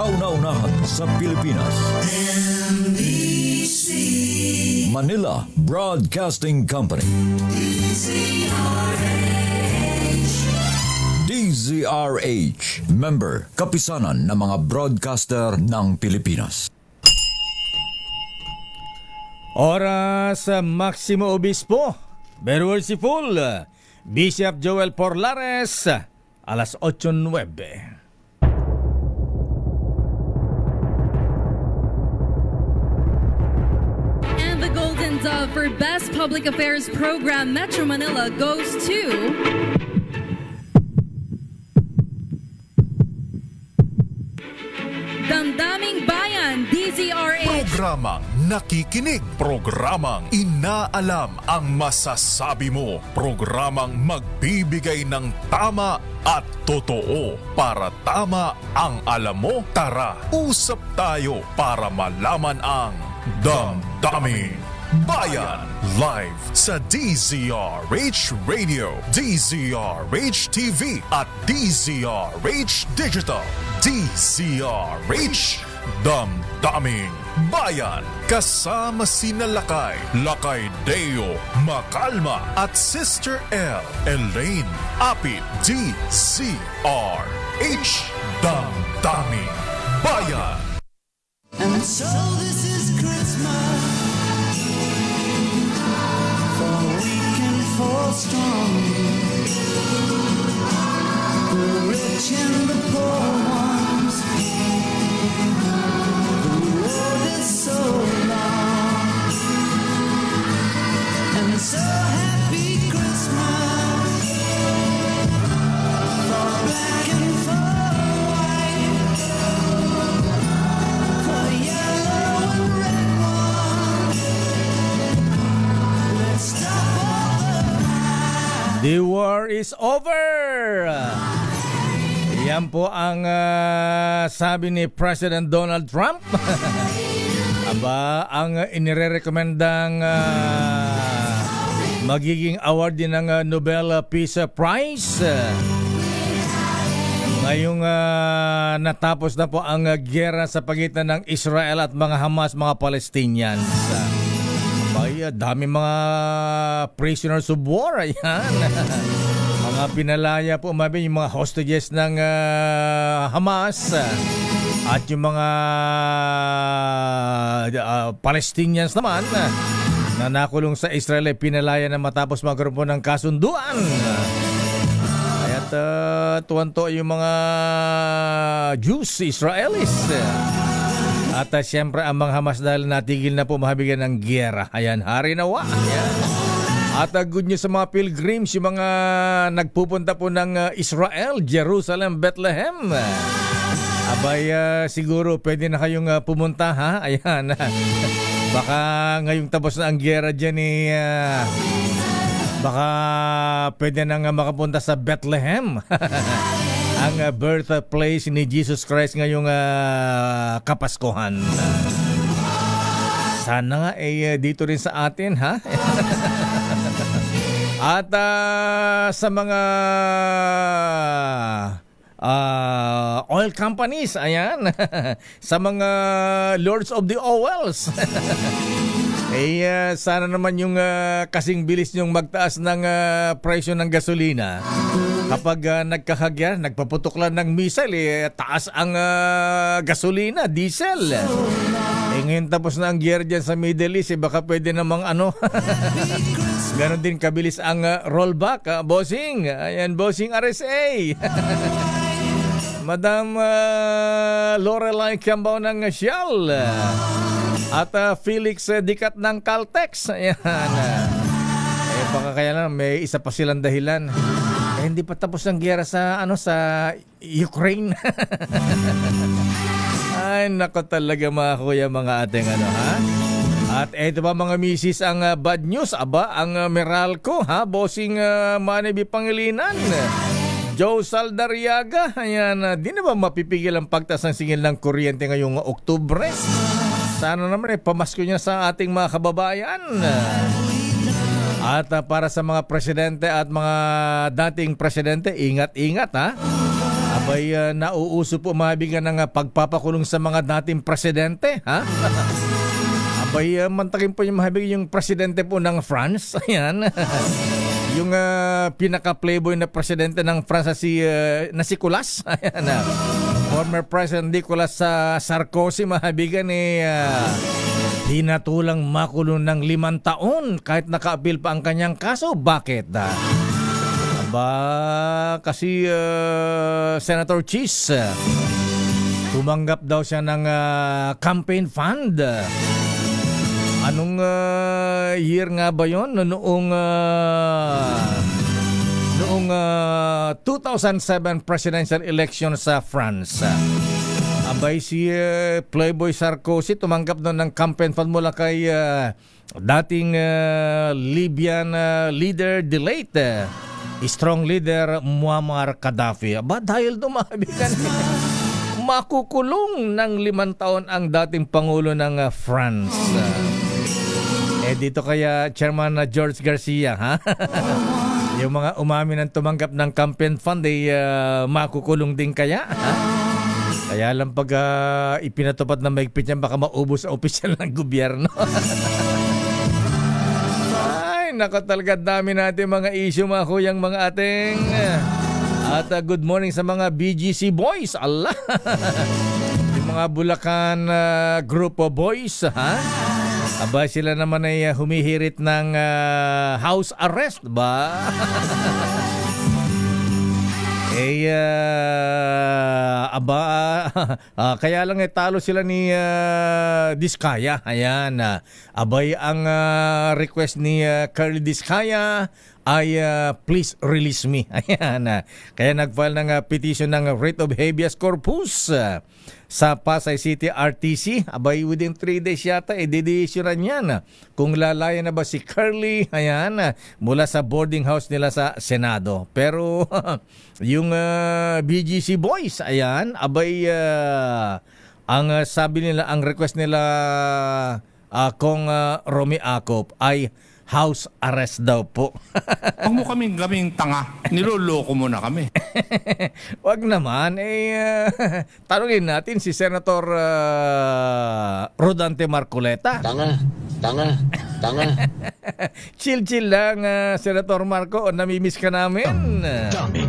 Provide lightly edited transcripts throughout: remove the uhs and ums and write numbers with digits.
kauna-unahan sa Pilipinas. NBC Manila Broadcasting Company. DZRH, member, kapisanan ng mga broadcaster ng Pilipinas. Oras Maximo Obispo, Merciful, Bishop Joel Porlares, alas 8:09. And the Golden Dove for Best Public Affairs Program Metro Manila goes to Damdaming Bayan, DZRH. Programang nakikinig, programang inaalam ang masasabi mo, programang magbibigay ng tama at totoo. Para tama ang alam mo, tara, usap tayo para malaman ang Damdaming Bayan. Live sa DZRH Radio, DZRH TV at DZRH Digital. DZRH Damdaming Bayan. Kasama sina Lakay Deo Macalma at Sister L Elaine Apit. DZRH Damdaming Bayan. And so this is Christmas, for weak and for strong, the rich and the poor ones. The road is so long, and so happy Christmas, for black and for white, for yellow and red ones. Let's stop all the fight. The war is over! Yan po ang sabi ni President Donald Trump. Aba, ang inirekomendang magiging award din ng Nobel Peace Prize. Ngayong natapos na po ang giyera sa pagitan ng Israel at mga Hamas, mga Palestinians. Ay, dami mga prisoners of war. Ayan. Mga pinalaya po, yung mga hostages ng Hamas at yung mga Palestinians naman na nakulong sa Israel ay pinalaya na matapos magkaroon po ng kasunduan. Kaya't tuwan-tuwa yung mga Jews, Israelis. At siyempre ang mga Hamas dahil natigil na po mahabigyan ng giyera. Ayan, hari nawa. Ayan. At good news sa mga pilgrims, yung mga nagpupunta po ng Israel, Jerusalem, Bethlehem. Abay, siguro pwede na kayong pumunta, ha? Ayan. Baka ngayong tapos na ang giyera dyan, baka pwede na nga makapunta sa Bethlehem. Ang birthplace ni Jesus Christ ngayong Kapaskuhan. Sana nga dito rin sa atin, ha? At sa mga oil companies, ayan, sa mga Lords of the Oils, sana naman yung kasing bilis yung magtaas ng presyo ng gasolina. Kapag nagkakagya, nagpaputok lang ng missile, taas ang gasolina, diesel. Ngayon tapos na ang gear dyan sa Middle East, baka pwede namang ganon din kabilis ang rollback, bossing. Ayan, bossing RSA. Madam Lorelai Kiambao ng Shell. At Felix Dicat ng Caltex. Ayan. Baka kaya lang may isa pa silang dahilan. Hindi pa tapos ang giyera sa sa Ukraine. Ay, nako talaga mga kuya, mga ating ha. At eto pa mga misis ang bad news. Aba, ang Meralco, ha, bossing Manny Pangilinan, Joe Saldariaga. Ayan, di na ba mapipigil ang pagtaas ng singil ng kuryente ngayong Oktubre? Sana naman pamasko niya sa ating mga kababayan. At para sa mga presidente at mga dating presidente, ingat-ingat, ha. Abay, nauuso po mabigan ng pagpapakulong sa mga dating presidente, ha? Abay, mantakin po yung mahabig yung presidente po ng France. Ayan. Yung pinaka-playboy na presidente ng France si Nicolas. Ayan. Former President Nicolas Sarkozy, mahabigan hinatulang makulong ng 5 taon kahit naka-appeal pa ang kanyang kaso. Bakit? Kasi Senator Cheese tumanggap daw siya ng campaign fund. Anong year nga ba yon? Noong 2007 presidential election sa France. Abay, si Playboy Sarkozy tumanggap doon ng campaign fund mula kay dating Libyan leader, the late strong leader Muammar Gaddafi. Dahil dumabigan, makukulong ng 5 taon ang dating Pangulo ng France. Dito kaya Chairman George Garcia, ha? Yung mga umamin ng tumanggap ng campaign fund makukulong din kaya, ha? Kaya lang pag ipinatupad na maigpit niya, baka maubos ang opisyal ng gobyerno. Nako, talaga dami natin mga issue, mga kuyang, mga ating. At good morning sa mga BGC boys. Allah. Yung mga Bulacan group of boys, ha? Aba, sila naman ay humihirit ng house arrest ba? Kaya lang talo sila ni Diskaya. Ayan. Abay, ang request ni Carly Diskaya ay please release me. Ayan. Kaya nag-file ng petition ng writ of habeas corpus sa Pasay City RTC. Abay, within 3 days yata, didesisyonan yan kung lalaya na ba si Carly, ayan, mula sa boarding house nila sa Senado. Pero yung BGC boys, ayan, abay, ang sabi nila, ang request nila kung Romy Acop ay house arrest daw po. Huwag mo kaming tanga. Niloloko mo na kami. Wag naman. Tanungin natin si Senator Rodante Marcoleta. Tanga. Chill lang, Senator Marco. Namimiss ka namin. Daming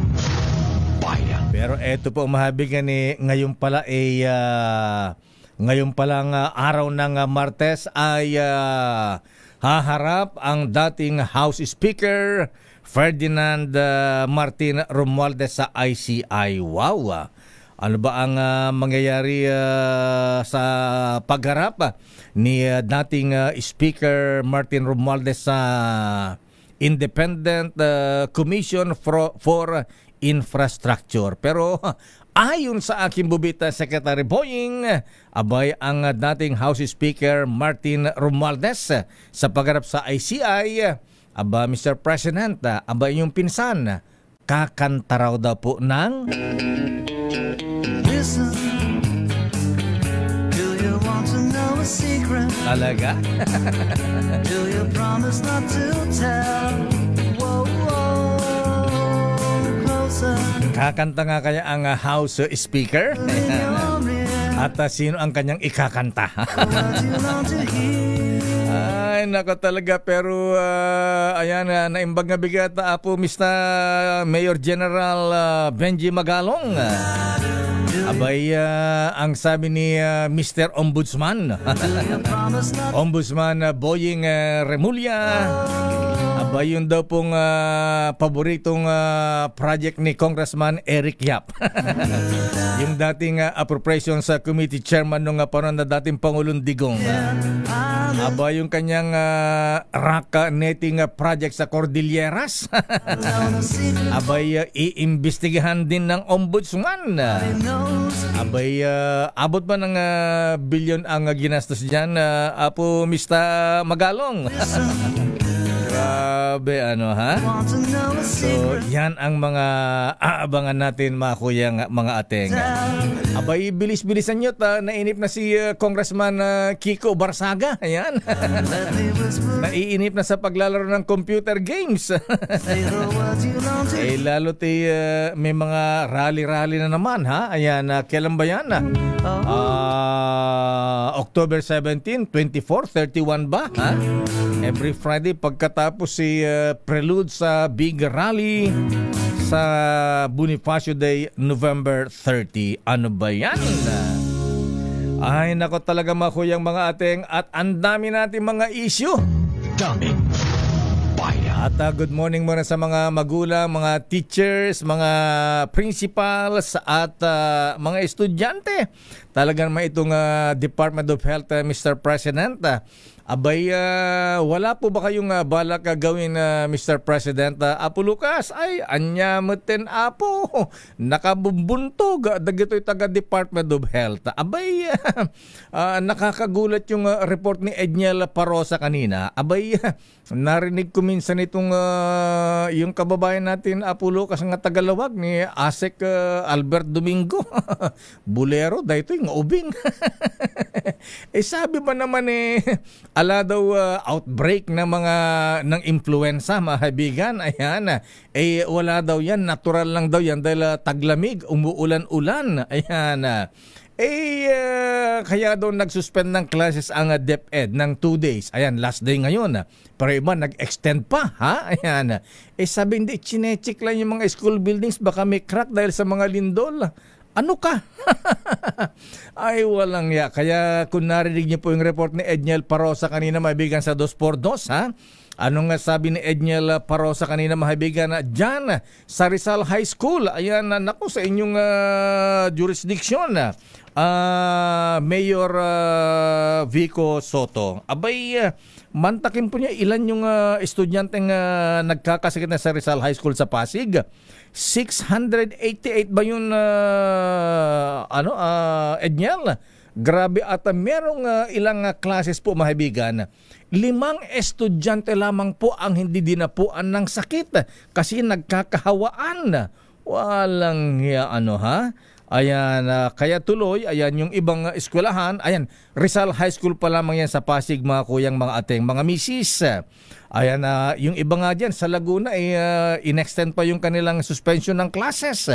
bayan. Pero eto po, mahabigan ngayon pala ngayon palang araw ng Martes ay haharap ang dating House Speaker Ferdinand Martin Romualdez sa ICI. Wow! Ano ba ang mangyayari sa pagharap ni dating Speaker Martin Romualdez sa Independent Commission for Infrastructure? Pero ayon sa aking bubita, Secretary Boying, abay ang dating House Speaker Martin Romualdez sa pagharap sa ICI, aba Mr. President, abay yung pinsan, kakanta raw daw po ng Listen, do you want to know a secret? Talaga? Do you promise not to tell? Whoa, closer. Kakanta nga kaya ang House Speaker? At sino ang kanyang ikakanta? Ay, nako talaga. Pero ayan, naimbag na bigat po Mr. Mayor General Benji Magalong. Abay, ang sabi ni Mr. Ombudsman, Ombudsman Boying Remulla, abay, yun daw pong paboritong project ni Congressman Eric Yap. Yung dating Appropriations Committee Chairman nung panahon na dating Pangulong Digong. Aba, yung kanyang rock netting project sa Cordilleras. Abay, iimbestigahan din ng Ombudsman. Abay, abot ba ng bilyon ang ginastos dyan, Apo Mr. Magalong? Grabe, ano ha? Want to know a So, secret? yan ang mga aabangan natin mga kuyang mga ateng. Abay, bilis-bilisan nyo. Nainip na si Congressman Kiko Barsaga. Ayan. Let me whisper. Naiinip na sa paglalaro ng computer games. Say the words you long to Eh, lalo may mga rally-rally na naman, ha? Ayan, kailan ba yan? October 17, 24, 31 ba? Ha? Every Friday pagkatapos si prelude sa big rally sa Bonifacio Day, November 30. Ano ba yan? Ay, nako talaga mga kuyang mga ateng, at ang dami natin mga issue. Daming Bayan. At good morning muna sa mga magulang, mga teachers, mga principals at mga estudyante. Talagang naman itong Department of Health, Mr. President. Abay, wala po ba kayong balak gawin, Mr. President? Apo Lucas, ay, anyamutin apo. Nakabubuntog, dagito'y taga Department of Health. Abay, nakakagulat yung report ni Edniel Parosa kanina. Abay, narinig ko minsan itong yung kababayan natin, Apo Lucas, nga tagalawag ni Asek Albert Domingo. Bulero, dahil ito yung ubing. Sabi ba naman ala daw outbreak ng influenza, mga kaibigan. Ayan, wala daw yan, natural lang daw yan dahil taglamig, umuulan-ulan. Ayan, kaya daw nagsuspend ng classes ang DepEd ng 2 days. Ayan, last day ngayon. Pero iba nag-extend pa, ha? Ayan, sabi hindi, chinecheck lang yung mga school buildings, baka may crack dahil sa mga lindol. Ano ka? Ay, walang ya. Kaya kung narinig niyo po yung report ni Edniel Parosa kanina, mabigan sa 2x2, ha? Ano nga sabi ni Edniel Parosa kanina, mahibigan, dyan sa Rizal High School? Ayan, naku, sa inyong jurisdiction, Mayor Vico Soto. Abay, mantakin po niya ilan yung estudyanteng nagkakasakit na sa Rizal High School sa Pasig. 688 ba yun, Edniel? Grabe, at merong ilang classes po, mahibigan. 5 estudyante lamang po ang hindi dinapuan ng sakit kasi nagkakahawaan. Walang ha? Ayan, kaya tuloy, ayan, yung ibang eskwelahan, ayan, Rizal High School pa lamang yan sa Pasig, mga kuyang, mga ateng, mga misis. Ayan, yung iba nga dyan sa Laguna, in-extend pa yung kanilang suspension ng classes.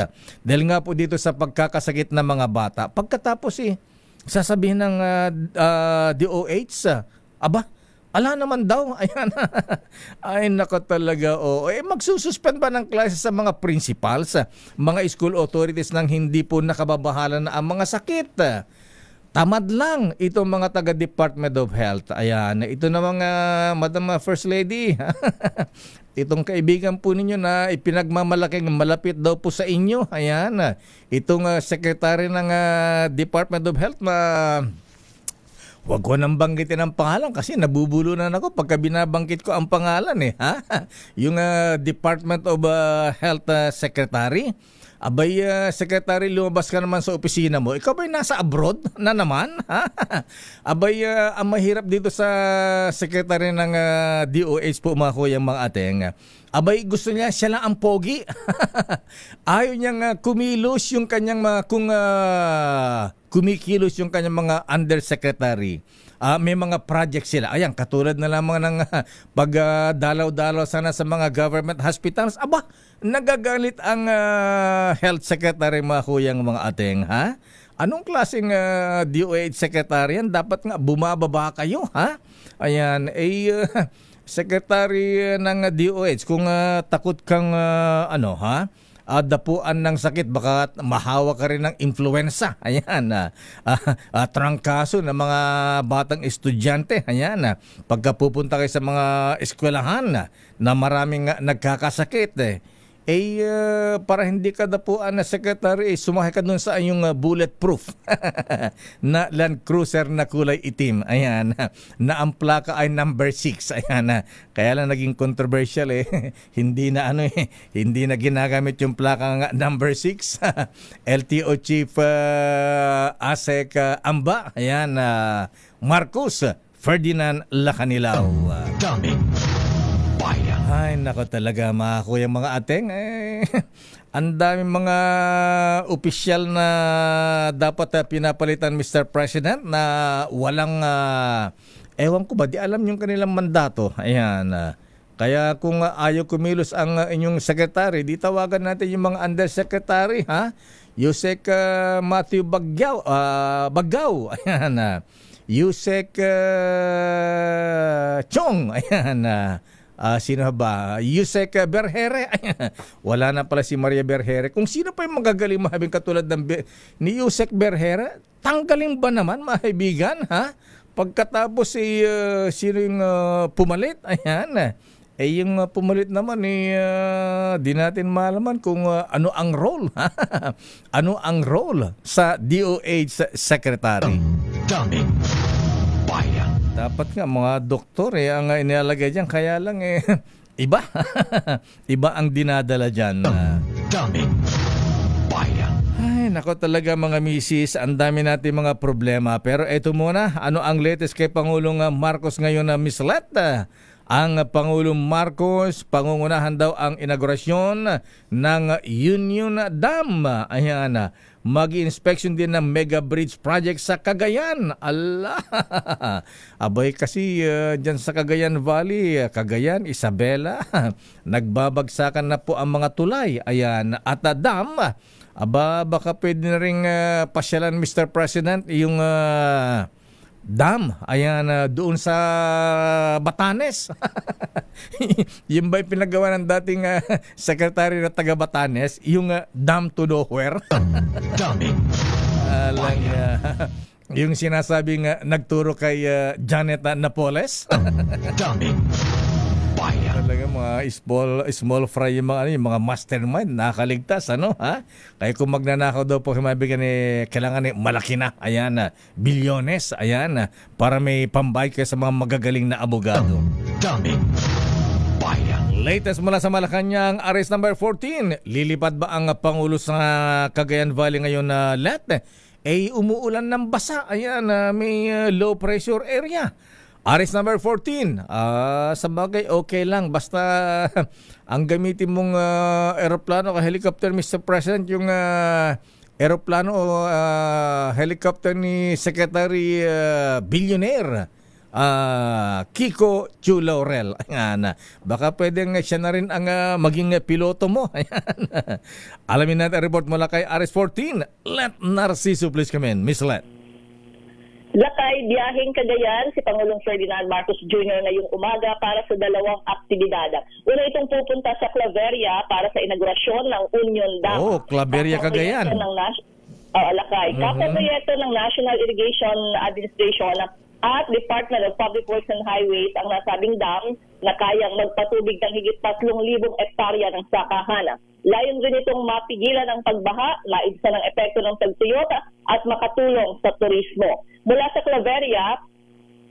Dahil nga po dito sa pagkakasakit ng mga bata. Pagkatapos sasabihin ng DOH, aba, ala naman daw. Ayan. Ay, nako talaga. Magsususpend ba ng classes sa mga principals, mga school authorities nang hindi po nakababahala na ang mga sakit? Tamad lang itong mga taga Department of Health. Ayan, ito na mga Madam First Lady. Itong kaibigan po ninyo na ipinagmamalaking malapit daw po sa inyo. Ayan, itong secretary ng Department of Health wag ko nang banggitin ang pangalan kasi nabubulunan ako pagka binabanggit ko ang pangalan ha? Yung Department of Health Secretary. Abay, Secretary, lumabas ka naman sa opisina mo. Ikaw ba'y nasa abroad na naman? Ha? Abay, ang mahirap dito sa Secretary ng DOH po, mga kuyang, mga ateng. Abay, gusto niya siya lang ang pogi. Ayaw niyang kumilos yung kanyang kumikilos yung kanyang mga undersecretary. May mga project sila. Ayan, katulad na lamang ng pagdalaw-dalaw sana sa mga government hospitals. Aba, nagagalit ang health secretary, mga kuyang, mga ateng, ha? Anong klaseng DOH secretary yan? Dapat nga bumababa kayo, ha? Ayan, secretary ng DOH, kung takot kang dapuan ng sakit, baka mahawa ka rin ng influenza. Ayan, trangkaso ng mga batang estudyante. Ayan, pagka pupunta kayo sa mga eskwelahan na maraming nagkakasakit, para hindi ka dapuan na secretary, sumakay ka dun sa yung bulletproof na Land Cruiser na kulay itim. Ayan, na ang plaka ay number 6. Ayan, kaya lang naging controversial hindi na hindi na ginagamit yung plaka number 6. LTO Chief Asek Amba. Ayan, Marcos Ferdinand Lacanilaw. Daming Bayan. Ay, nako talaga mga kuya, mga ateng. Ang daming mga opisyal na dapat pinapalitan, Mr. President, na walang, ewan ko ba, di alam yung kanilang mandato. Ayan. Kaya kung ayaw kumilos ang inyong secretary, di tawagan natin yung mga undersecretary, ha? Yusek Matthew Baggaw. Ayan. Yusek Chong. Ayan. Sino ba? Yusek Berhere. Wala na pala si Maria Berhere. Kung sino pa yung magagaling mahabing katulad ni Yusek Berhere, tanggalin ba naman, mga kaibigan, ha? Pagkatapos sino yung pumalit? Ayan. Yung pumalit naman, di natin malaman kung ano ang role. Ano ang role sa DOH Secretary. Daming bayan. Dapat nga mga doktor ang inilalagay dyan. Kaya lang iba. Iba ang dinadala dyan. Daming bayan. Ay, nako talaga mga misis. Ang dami natin mga problema. Pero eto muna, ano ang latest kay Pangulong Marcos ngayon na Miss Let? Ang Pangulong Marcos, pangungunahan daw ang inaugurasyon ng Union Dam. Ayan, mag-inspection din ng Mega Bridge Project sa Cagayan. Allah! Abay kasi dyan sa Cagayan Valley, Cagayan, Isabela, nagbabagsakan na po ang mga tulay. Ayan, at dam. Aba, baka pwede na rin pasyalan, Mr. President, yung dam, ayan, doon sa Batanes. Yung ba yung pinagawa ng dating secretary na taga Batanes, yung dam to nowhere. Daming yung sinasabing nagturo kay Janet Napoles. daming bayan. Talaga mga small fry yung mga mastermind, nakaligtas, ano, ha? Kaya kung magnanakaw daw po, mabigyan kailangan malaki na, ayan, bilyones, ayan, para may pambayad kayo sa mga magagaling na abogado. Daming bayan. Latest mula sa Malacanang, arrest number 14. Lilipad ba ang Pangulo sa Cagayan Valley ngayon na Let? Umuulan ng basa, ayan, may low pressure area. Arrest number 14. Sa bagay, okay lang. Basta ang gamitin mong aeroplano o helicopter, Mr. President, yung aeroplano o helicopter ni Secretary Billionaire Kiko Chu Laurel. Ayan. Baka pwedeng siya na rin ang maging piloto mo. Ayan. Alamin natin ang report mula kay Arrest 14. Let Narciso please come in. Miss Let. Lakay, biyaheng Cagayan si Pangulong Ferdinand Marcos Jr. ngayong umaga para sa dalawang aktibidad. Una itong pupunta sa Claveria para sa inaugurasyon ng Union Dam. Oh, Claveria, Cagayan. Lakay. Kaproyekto ng National Irrigation Administration at Department of Public Works and Highways ang nasabing dam na kayang magpatubig ng higit 3,000 hektarya ng sakahan. Layon rin itong mapigilan ang pagbaha, maibsan ang epekto ng tagtuyot at makatulong sa turismo. Mula sa Claveria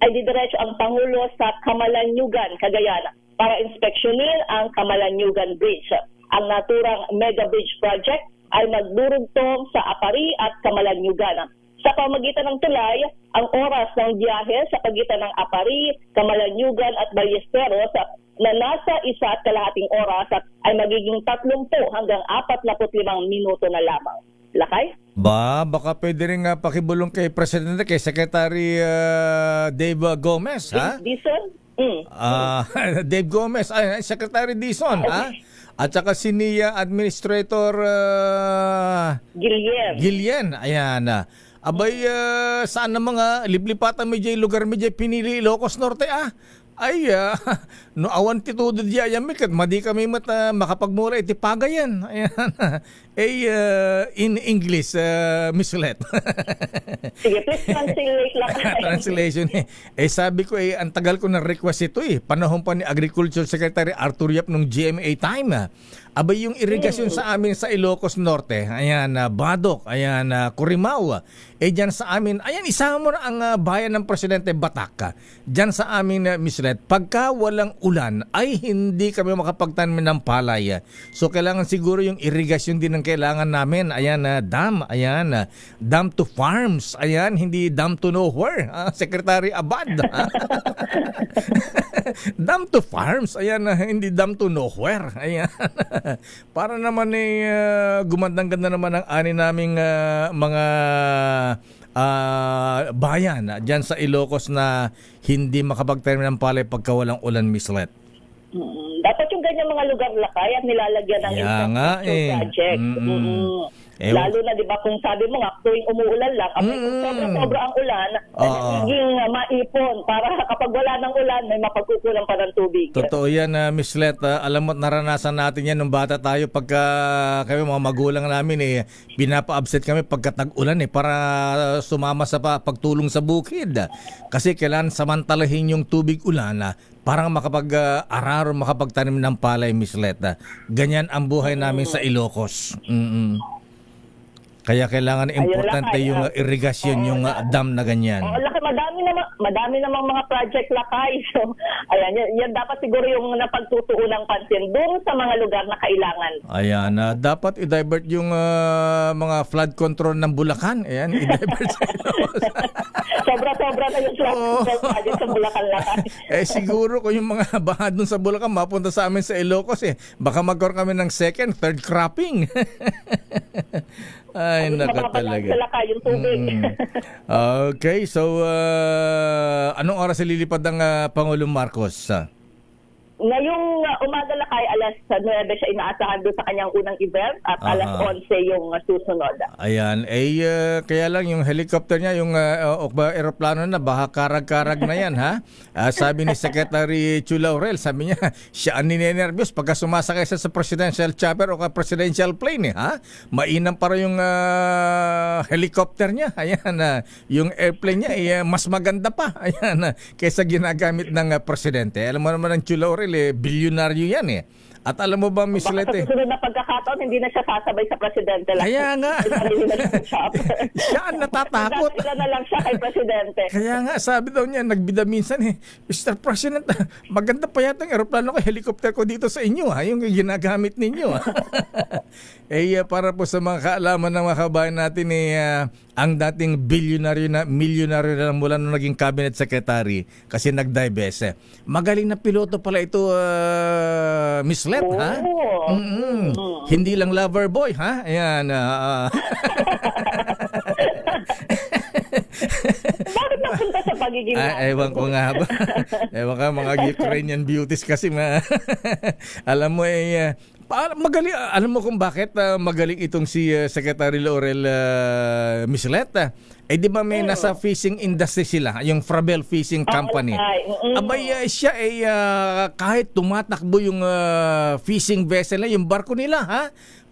ay didiretso ang Pangulo sa Camalaniugan, Cagayan para inspeksyonin ang Camalaniugan Bridge. Ang naturang Mega Bridge Project ay magdurugtong sa Apari at Camalaniugan. Sa pamagitan ng tulay, ang oras ng biyahe sa pagitan ng Apari, Camalaniugan at Ballesteros na nasa 1.5 oras ay magiging 30 hanggang 45 minuto na lamang. Lakay? Baka pwede rin pakibulong kay Presidente, kay Secretary Dave Gomez, ha? Dizon? Dave Gomez, Secretary Dizon, ha? At saka si NIA Administrator Guillen. Ayan. Abay, saan na mga liplipatan medyo lugar medyo pinili Ilocos Norte, Ay, no awan titudo diya yan, mikat, madi kami makapagmura iti pagayan. Ayan. In English, Miss Let. Sige, please translate lang. Translation. Sabi ko, ang tagal ko na request ito Panahon pa ni Agriculture Secretary Arthur Yap nung GMA time. Abay, yung irigasyon sa amin sa Ilocos Norte, ayan, Badok, ayan, Corimao, dyan sa amin, ayan, isama mo na ang bayan ng Presidente Batak. Dyan sa amin, Miss Let, pagka walang ulan, ay hindi kami makapagtanim ng palay. So, kailangan siguro yung irigasyon din ng kailangan namin. Ayan, dam. Ayan, dam to farms. Ayan, hindi dam to nowhere. Secretary Abad. Dam to farms. Ayan, hindi dam to nowhere. Ayan. Para naman gumandang-ganda naman ang ani naming mga bayan dyan sa Ilocos na hindi makapagtanim ng palay pagka walang ulan, Miss Let. Dapat yung ganyan mga lugar lakay at nilalagyan ng infrastructure project. Lalo na, di ba, kung sabi mo nga, tuwing umuulan lang, kung sobra ang ulan, nagiging maipon para kapag wala ng ulan, may mapagkukulang pa ng tubig. Totoo yan, Miss Let. Alam mo, naranasan natin yan nung bata tayo pagka kami, mga magulang namin, pinapa-absent kami pagka tag-ulan para sumama sa pagtulong sa bukid. Kasi kailangan samantalahin yung tubig ulan parang makapag-arar o makapagtanim ng palay, Miss Let. Ganyan ang buhay namin sa Ilocos. Kaya kailangan importante yung irigasyon, yung dam na ganyan. Laki, madami namang mga project lakay. So, ayan, yan dapat siguro yung napagtutuunang pansin doon sa mga lugar na kailangan. Ayan, dapat i-divert yung mga flood control ng Bulacan. Ayan, i-divert sa Ilocos. Sobra-sobra na yung flood control project sa Bulacan lakay. Siguro kung yung mga baha doon sa Bulacan mapunta sa amin sa Ilocos, baka magkaroon kami ng second, third cropping. Ay, naka talaga. Yung tubig. Okay, so anong oras ililipad ang Pangulong Marcos? Ngayong umaga lakay, alas 9 siya inaasahan doon sa kanyang unang event at alas 11 yung susunod. Ayan, kaya lang yung helicopter niya, yung aeroplano na, baka karag-karag na yan, ha? Sabi ni Secretary Chu Laurel, sabi niya, siya ang ninenervyos pagka sumasakay siya sa presidential chopper o presidential plane, ha? Mainam para yung helicopter niya. Ayan, yung airplane niya, mas maganda pa. Ayan, kaysa ginagamit ng presidente. Alam mo naman ang Chu Laurel, bilyonaryo yan At alam mo ba, Miss Let, sa susunod na pagkakataon, hindi na siya sasabay sa presidente lang. Kaya nga. Siya ang natatakot. Sila na lang siya kay presidente. Kaya nga, sabi daw niya, nagbida minsan Mr. President, maganda pa yata ang aeroplano ko, helicopter ko dito sa inyo, yung ginagamit ninyo. Para po sa mga kaalaman ng mga kabayan natin, ang dating milyonaryo na mula nung naging cabinet secretary kasi nag-divest. Magaling na piloto pala ito, Miss Let, ha? Hindi lang lover boy, ha? Ayan. Bakit napunta sa pagiging ewan ko nga ba. Ewan ka, mga Ukrainian beauties kasi alam mo magaling, alam mo kung bakit magaling itong si Secretary Laurel, Miss Let? Di ba may nasa fishing industry sila, yung Frabel Fishing Company. Abay, siya kahit tumatakbo yung fishing vessel na, yung barko nila, ha?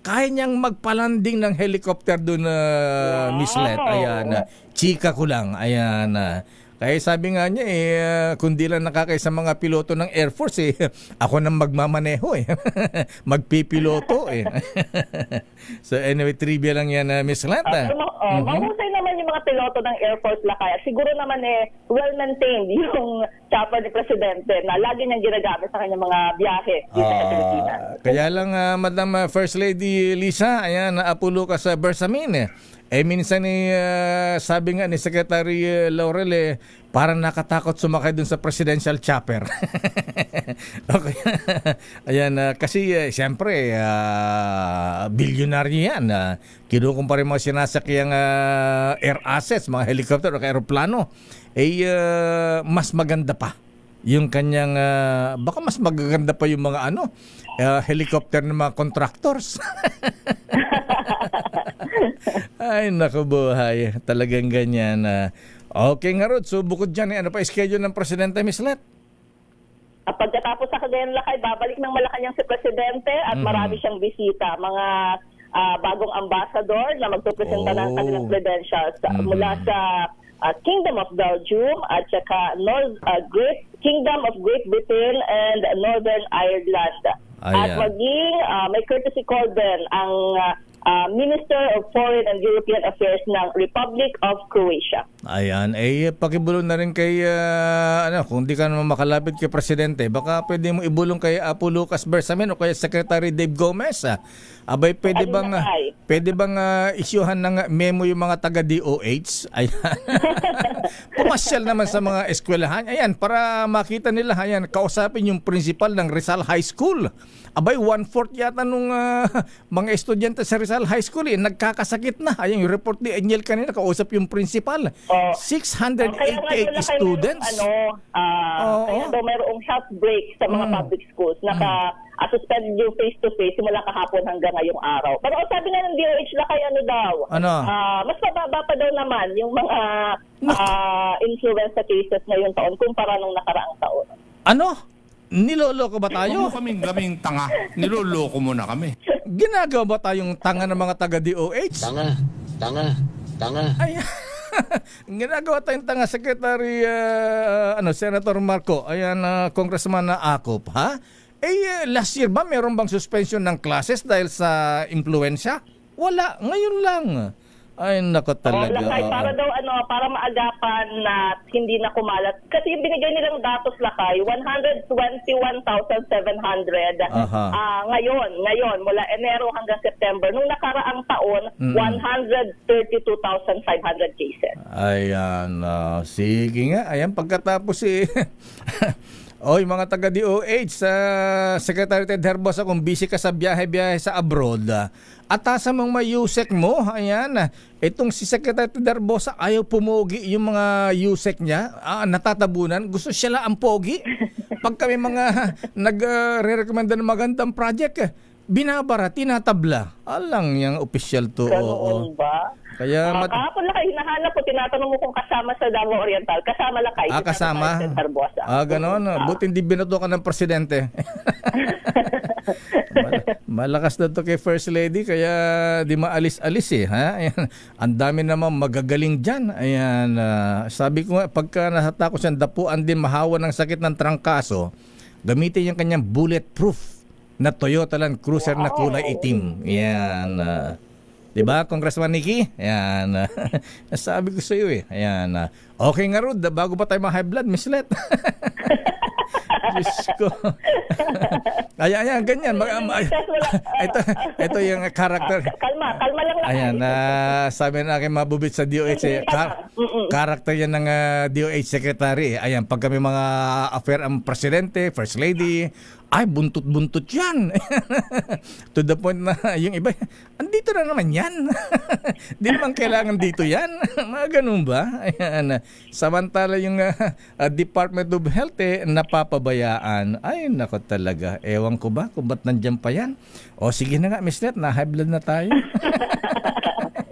Kaya niyang magpalanding ng helicopter doon, Miss Let. Ayan, chika ko lang. Ayan, kaya sabi nga niya, kundi lang nakakay sa mga piloto ng Air Force, ako nang magmamaneho, magpipiloto, So anyway, trivia lang yan, Miss Let. Mahusay naman yung mga piloto ng Air Force lakay. Siguro naman well-maintained yung chopper ni Presidente na lagi niyang ginagamit sa kanyang mga biyahe dito sa Pilipinas. Kaya lang, Madam First Lady Lisa, ayan, naapulo ka sa Bersamin, minsan sabi nga ni Secretary Laurel, parang nakatakot sumakay dun sa presidential chopper. Okay. Ayan, kasi siyempre, bilyonaryo yan. Kinukumpara mga sinasakyang air assets, mga helicopter o aeroplano, mas maganda pa yung kanyang, baka mas magaganda pa yung mga helicopter ng mga contractors. Ay, naku buhay. Talagang ganyan. Okay nga, Rod. So, bukod dyan, ano pa schedule ng Presidente, Miss Let? Pagkatapos sa Cagayan lakay, babalik ng Malacanang si Presidente at marami siyang bisita. Mga bagong ambassador na magpupresenta ng kanilang credentials mula sa Kingdom of Belgium at saka Kingdom of Great Britain and Northern Ireland. At maging may courtesy call din ang Minister of Foreign and European Affairs ng Republic of Croatia. Ayan, pakibulong na rin kay, kung di ka naman makalapit kay Presidente, baka pwede mo ibulong kay Apo Lucas Bersamin o kay Secretary Dave Gomez. Abay, pwede bang isyuhan ng memo yung mga taga-DOH? Ayan. Pumasyal naman sa mga eskwelahan. Ayan, para makita nila, ayan, kausapin yung principal ng Rizal High School. Abay, 1/4 yata nung mga estudyante sa Rizal High School nagkakasakit na. Ayun, yung report ni Angel kanina, kausap yung principal. 688 students. Kaya daw mayroong health break sa mga public schools. Suspended yung face-to-face simula kahapon hanggang ngayong araw. Pero sabi nga ng DOH na kay mas mababa pa daw naman yung mga influenza cases ngayong taon kumpara nung nakaraang taon. Niloloko ba tayo? Huwag mo kaming gaming tanga. Niloloko mo na kami. Ginagawa ba tayong tanga ng mga taga-DOH? Tanga. Ay, ginagawa tayong tanga, Secretary Senator Marco. Ayan, Congressman na Acop, ha? Last year ba meron bang suspension ng classes dahil sa influensya? Wala, ngayon lang. Ay, nako talaga. Para daw para maagapan na hindi na kumalat. Kasi yung binigay nilang datos, Lakay, 121,700. Ngayon, mula Enero hanggang September. Nung nakaraang taon, 132,500 cases. Ayan, sige nga. Ayan, pagkatapos yung mga taga-DOH, Secretary Ted Herbosa, kung busy ka sa biyahe sa abroad, atasan mong may USEC mo, ayan, itong si Secretary Ted Herbosa, ayaw pumogi yung mga USEC niya, natatabunan, gusto siya lang ang pogi. Pag kami mga nagre-recommenda ng magandang project, binabara, tinatabla. Alang yung official to. Ganoon ba? Kaya kahapon Lakay, hinahanap ko, tinatanong mo kung kasama sa Davao Oriental. Kasama Lakay. Kasama? Ganon. Buti hindi binato ka ng presidente. Malakas na to kay First Lady, kaya di maalis-alis ha? Ayan. Ang dami naman magagaling dyan. Ayan, sabi ko nga, pagka nahatakot siyang dapuan din mahawa ng sakit ng trangkaso, gamitin yung kanyang bulletproof na Toyota Land Cruiser na kulay itim. Ayan. Diba, Congressman Nikki? Ayan. Sabi ko sa iyo Ayan. Okay nga, Rod. Bago pa tayo ma-high blood, Miss Let. Diyos ko. Ayan, ganyan. Ito yung character. Kalma lang. Ayan, sabi na aking mabubit sa DOH. Character yan ng DOH Secretary. Ayan, pag kami mga affair ang Presidente, First Lady, ay, buntot-buntot yan. To the point na yung iba, andito na naman yan. Di naman kailangan dito yan. Mga ganun ba? Ayan. Samantala yung Department of Health napapabayaan. Ay, nako talaga. Ewan ko ba kung ba't nandyan pa yan? O sige na nga, Miss Let, na-high blood na tayo.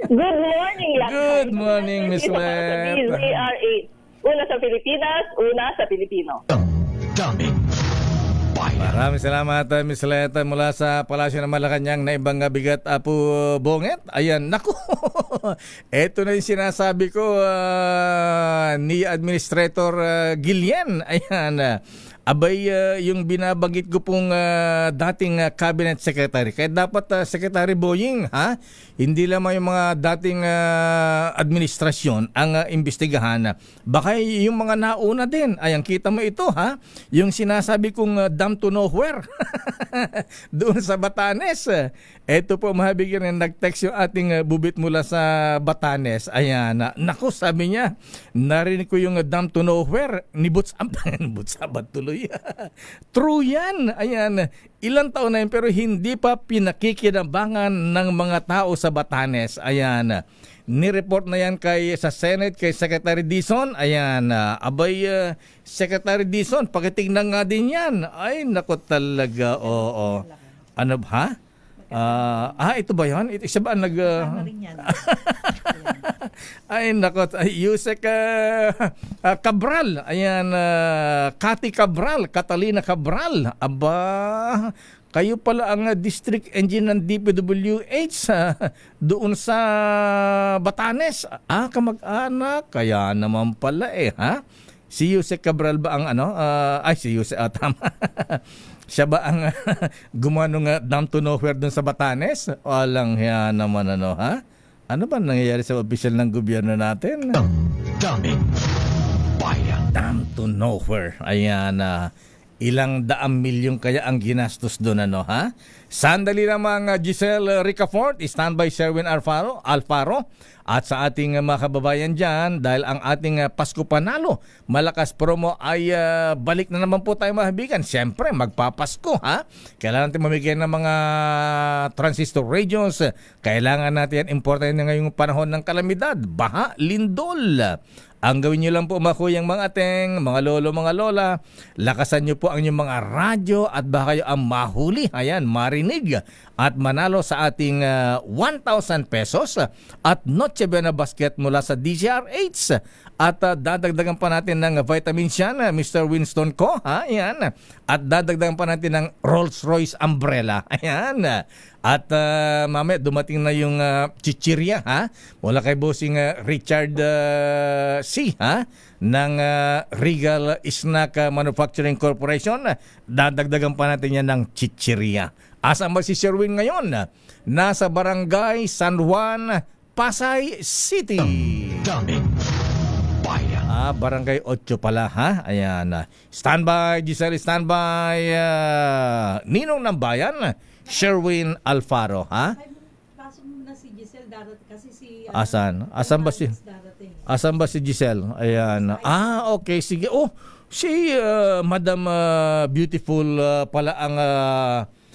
Good morning, Lakay. Good morning, Miss Let. ZR8. Una sa Pilipinas, una sa Pilipino. Daming bayan. Maraming salamat, Miss Let, mula sa Palasyo ng Malacanang na ibang bigat, Apo Bonget. Ayan, naku. Ito na yung sinasabi ko ni Administrator Guillen. Ayan, abay, yung binabagit ko pong dating cabinet secretary. Kaya dapat Secretary Boying, hindi lamang yung mga dating administrasyon ang imbestigahan. Baka yung mga nauna din. Ayan, kita mo ito, yung sinasabi kong dam to nowhere doon sa Batanes. Ito po, mahabigyan na nag-text yung ating bubit mula sa Batanes. Ayan, naku, sabi niya, narinig ko yung dam to nowhere ni Butsabat tuloy. True yan. Ayan, ilang taon na yun pero hindi pa pinakikinabangan ng mga tao sa Batanes. Ayan, ni-report na yan sa Senate, kay Secretary Dizon. Ayan, abay, Secretary Dizon, pakitignan nga din yan. Ay, nako talaga, oo. Ano ba? Ito ba yan? Isa ba ang ay, nako, Yusek Cabral. Ayan, Cathy Cabral, Catalina Cabral. Aba, kayo pala ang district engine ng DPWH doon sa Batanes. Kamag-anak. Kaya naman pala Si Yusek Cabral ba ang si Yusek, tama. Siya ba ang gumano nga dam to nowhere dun sa Batanes? Walang hiya naman ha? Ano ba nangyayari sa opisyal ng gobyerno natin? Damdamin Bayan. Dam to nowhere. Ayan ilang daang milyon kaya ang ginastos doon ha? Sandali lamang Giselle Ricafort, standby Sherwin Alfaro at sa ating mga kababayan dyan dahil ang ating Pasko Panalo malakas promo ay balik na naman po tayo mga kaibigan. Siyempre magpapasko ha? Kailangan natin mamigay ng mga transistor radios. Kailangan natin importante na ngayong panahon ng kalamidad, baha, lindol. Ang gawin nyo lang po mga kuyang mga ateng, mga lolo, mga lola, lakasan nyo po ang inyong mga radyo at baka kayo ang mahuli, ayan, marinig at manalo sa ating 1,000 pesos at Noche Buena basket mula sa DZRH. At dadagdagan pa natin ng vitamins yan, Mr. Winston Co. Ayan. At dadagdagan pa natin ng Rolls-Royce umbrella. Ayan. At mamaya dumating na yung chichirya mula kay bossing Richard C. ng Regal Snack Manufacturing Corporation. Dadagdagan pa natin yan ng chichirya. Asan ba si Sherwin ngayon? Nasa Barangay San Juan, Pasay City. Damdamin Bayan. Barangay 8 pala Ayan. Standby, Giselle, standby. Ninong ng Bayan, Sherwin Alfaro Pasok mo na si Giselle darating kasi si Asan? Asan ba si Giselle? Ayan. Okay, sige. Si Madam Beautiful pala ang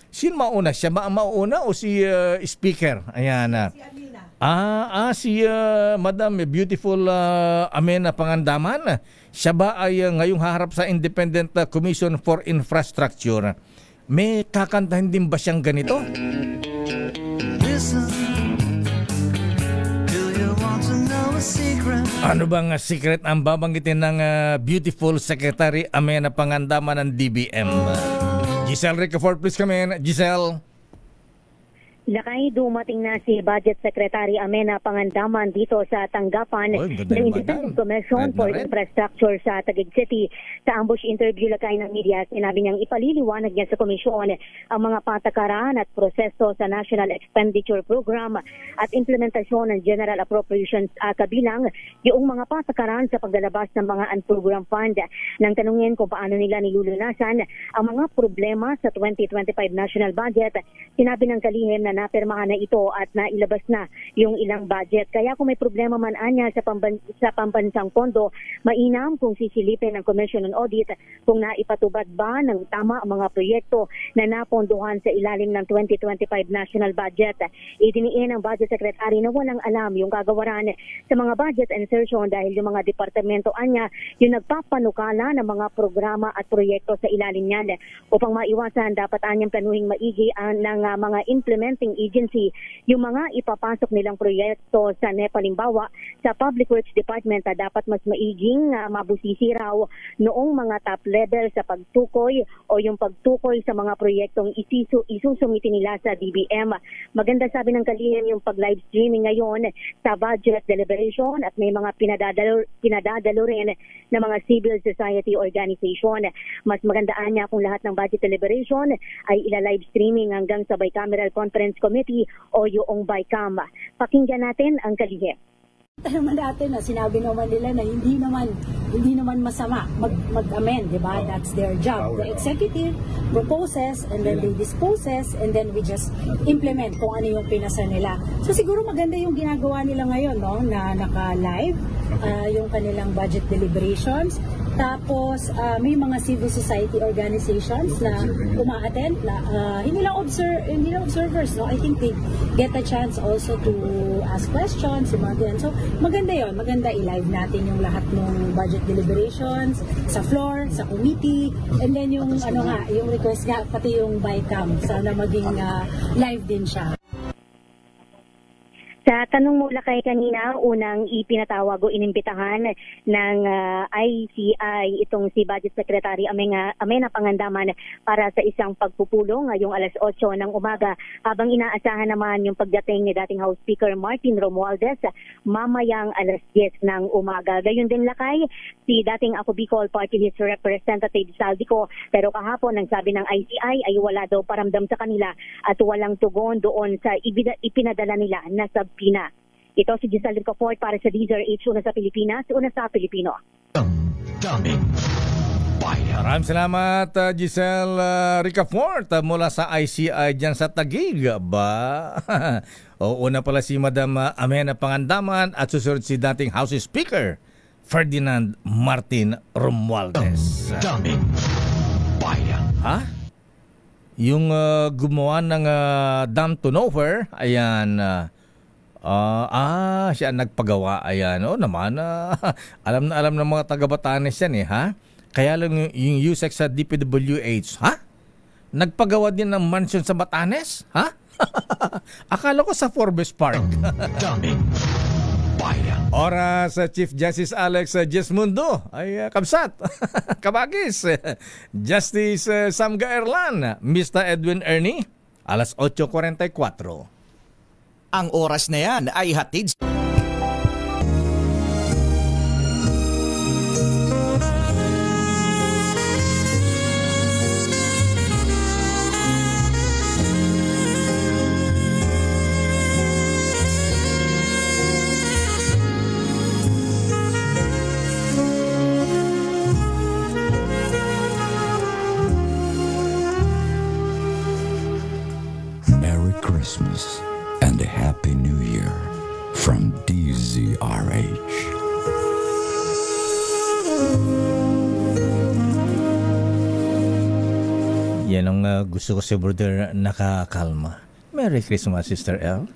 sino mauna? Siya mauna o si speaker? Ayan. si Amina. Si Madam Beautiful Amena Pangandaman. Siya ba ay ngayong haharap sa Independent Commission for Infrastructure? May kakantahin din ba siyang ganito? Listen, do you want to know a secret? Ano bang secret ang babanggitin ng Beautiful Secretary Amena Pangandaman ng DBM? Giselle Ricafort, please come in. Giselle. Lakay, dumating na si Budget Secretary Amena Pangandaman dito sa tanggapan ng Independent Commission for Infrastructure sa Taguig City. Sa ambush interview lakay ng media, sinabi niyang ipaliliwanag niya sa komisyon ang mga patakaran at proseso sa National Expenditure Program at implementasyon ng General Appropriations kabilang yung mga patakaran sa paglalabas ng mga unprogrammed fund. Nang tanungin kung paano nila nilulunasan ang mga problema sa 2025 National Budget, sinabi ng kalihim na napirmahan na ito at nailabas na yung ilang budget. Kaya kung may problema man anya sa pambansang pondo, mainam kung sisilipin ng Commission on Audit kung naipatubad ba ng tama ang mga proyekto na napondohan sa ilalim ng 2025 National Budget. Idiniin ng Budget Secretary na walang alam yung gagawaran sa mga budget insertion dahil yung mga departamento anya yung nagpapanukala ng mga programa at proyekto sa ilalim niyan. Upang maiwasan, dapat anyang planuhing maigi ng mga implementing agency yung mga ipapasok nilang proyekto sa NEP. Halimbawa, sa Public Works Department dapat mas maiging mabusisi raw noong mga top level sa pagtukoy o yung pagtukoy sa mga proyektong isusumiti nila sa DBM. Maganda sabi ng kalihim yung pag-live streaming ngayon sa budget deliberation at may mga pinadadalo rin ng mga civil society organization. Mas magandaan niya kung lahat ng budget deliberation ay ila-live streaming hanggang sa bicameral conference committee o yung BICAM. Pakinggan natin ang kalihim. Naman natin na sinabi naman nila na hindi naman masama mag-amend, di ba? That's their job. The executive proposes and then they disposes and then we just implement kung ano yung pinasa nila. So siguro maganda yung ginagawa nila ngayon, no? Na naka-live yung kanilang budget deliberations. Tapos may mga civil society organizations na uma-attend na hindi lang observers, no? I think they get a chance also to ask questions, so maganda yon, maganda i-live natin yung lahat ng budget deliberations sa floor, sa committee, and then yung yung request nga pati yung BICAM, sana maging live din siya. Sa Sa tanong mo lakay kanina, unang ipinatawag o inimbitahan ng ICI itong si Budget Secretary Amena Pangandaman para sa isang pagpupulong ngayong alas 8 ng umaga, habang inaasahan naman yung pagdating ni dating House Speaker Martin Romualdez mamayang alas 10 ng umaga. Gayon din lakay si dating Ako Bicol Party List Representative Saldico, pero kahapon ang sabi ng ICI ay wala daw paramdam sa kanila at walang tugon doon sa ipinadala nila na subpoena. Ito si Giselle Ricafort para sa DZRH, una sa Pilipinas, una sa Pilipino. Damdamin Bayan. Maraming salamat Giselle Ricafort mula sa ICI dyan sa Taguig ba? O una pala si Madam Amena Pangandaman at susunod si dating House Speaker Ferdinand Martin Romualdez. Damdamin Bayan. Ha? Yung gumawa ng dam to nowhere, ayan, siya nagpagawa, ayan, naman, alam ng mga taga-Batanes yan ha? Kaya lang yung USEC sa DPWH, ha? Nagpagawa din ng mansion sa Batanes, ha? Akala ko sa Forbes Park. Damdamin Bayan. Oras Chief Justice Alex Jesmundo ay kamsat, kabagis. Justice Sam Gaerlan, Mr. Edwin Ernie, alas 8:44. Ang oras na yan ay hatid Christmas and a Happy New Year from DZRH. Yan ang gusto ko si brother, nakakalma. Merry Christmas, Sister L.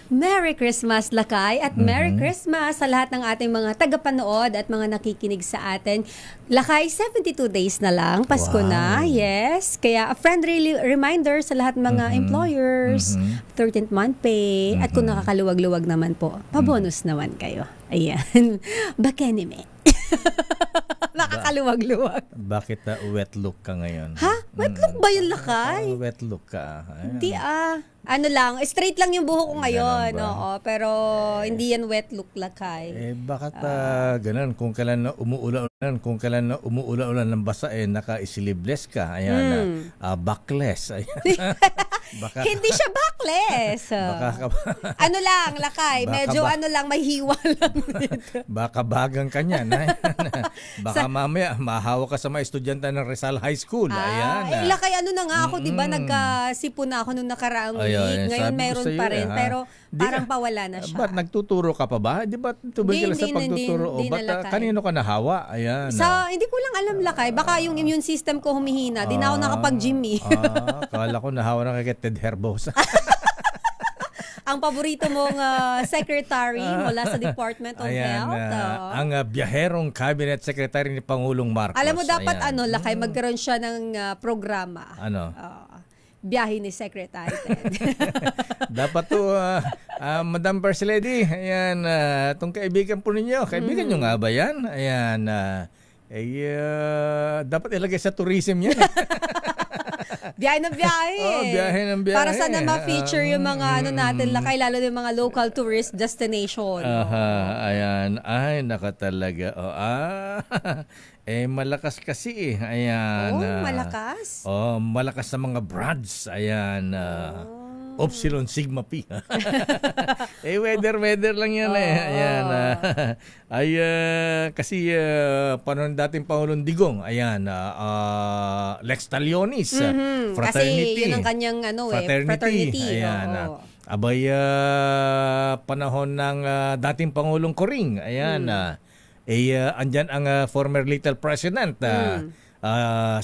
Merry Christmas, Lakay, at Merry Christmas sa lahat ng ating mga tagapanood at mga nakikinig sa atin. Lakay, 72 days na lang, Pasko na, yes. Kaya a friendly reminder sa lahat ng mga employers, 13th month pay, at kung nakakaluwag-luwag naman po, pabonus naman kayo. Ayan, bakenime. Nakakaluwag-luwag. Bakit wet look ka ngayon? Ha? Wet look ba yun, Lakay? Wet look ka. Hindi ano lang, straight lang yung buhok ko ngayon. Oo, pero hindi yan wet look, Lakay. Bakit ganun? Kung kailan na umuula-ulan ng basa, naka-sleeveless ka. Ayan, backless. Ayan. Hindi siya backless. Ano lang, Lakay, medyo may hiwa lang dito. Baka bagang ka niyan. Baka mamaya, mahawa ka sa mga estudyante ng Rizal High School. Ayan. Lakay, ano na nga ako, diba, nagkasipon na ako nung nakaraang week. Ngayon meron pa rin, pero parang pawala na siya. Ba't nagtuturo ka pa ba? Di ba tubig ka sa pagtuturo? Ba't kanino ka nahawa? Ayan. Hindi ko lang alam, Lakay. Baka yung immune system ko humihina. Di na ako nakapag-gym eh. Kala ko nahawa na kay Ted Herbosa. Ang paborito mong secretary mula sa Department of Health. Ang biyaherong cabinet secretary ni Pangulong Marcos. Alam mo, dapat Lakay, magkaroon siya ng programa. Ano? Biyahe ni Secretary Ted. Dapat to, Madam First Lady, ayan, itong kaibigan po ninyo. Kaibigan nyo nga ba yan? Ayan, dapat ilagay sa tourism yan. Biyahe ng biyahe. Biyahe ng biyahe. Para sana ma-feature yung mga natin, Lakay, lalo yung mga local tourist destination. Ayan. Ay, nakatalaga. Malakas kasi Ayan. Malakas? Malakas sa mga brands. Ayan. Upsilon Sigma Pi. weather lang yan Ayan. Kasi panahon dating Pangulong Digong. Ayan. Lex Talionis. Fraternity. Kasi yun ang kanyang fraternity. Ayan. Panahon ng dating Pangulong Coring. Ayan. Andyan ang former Little President,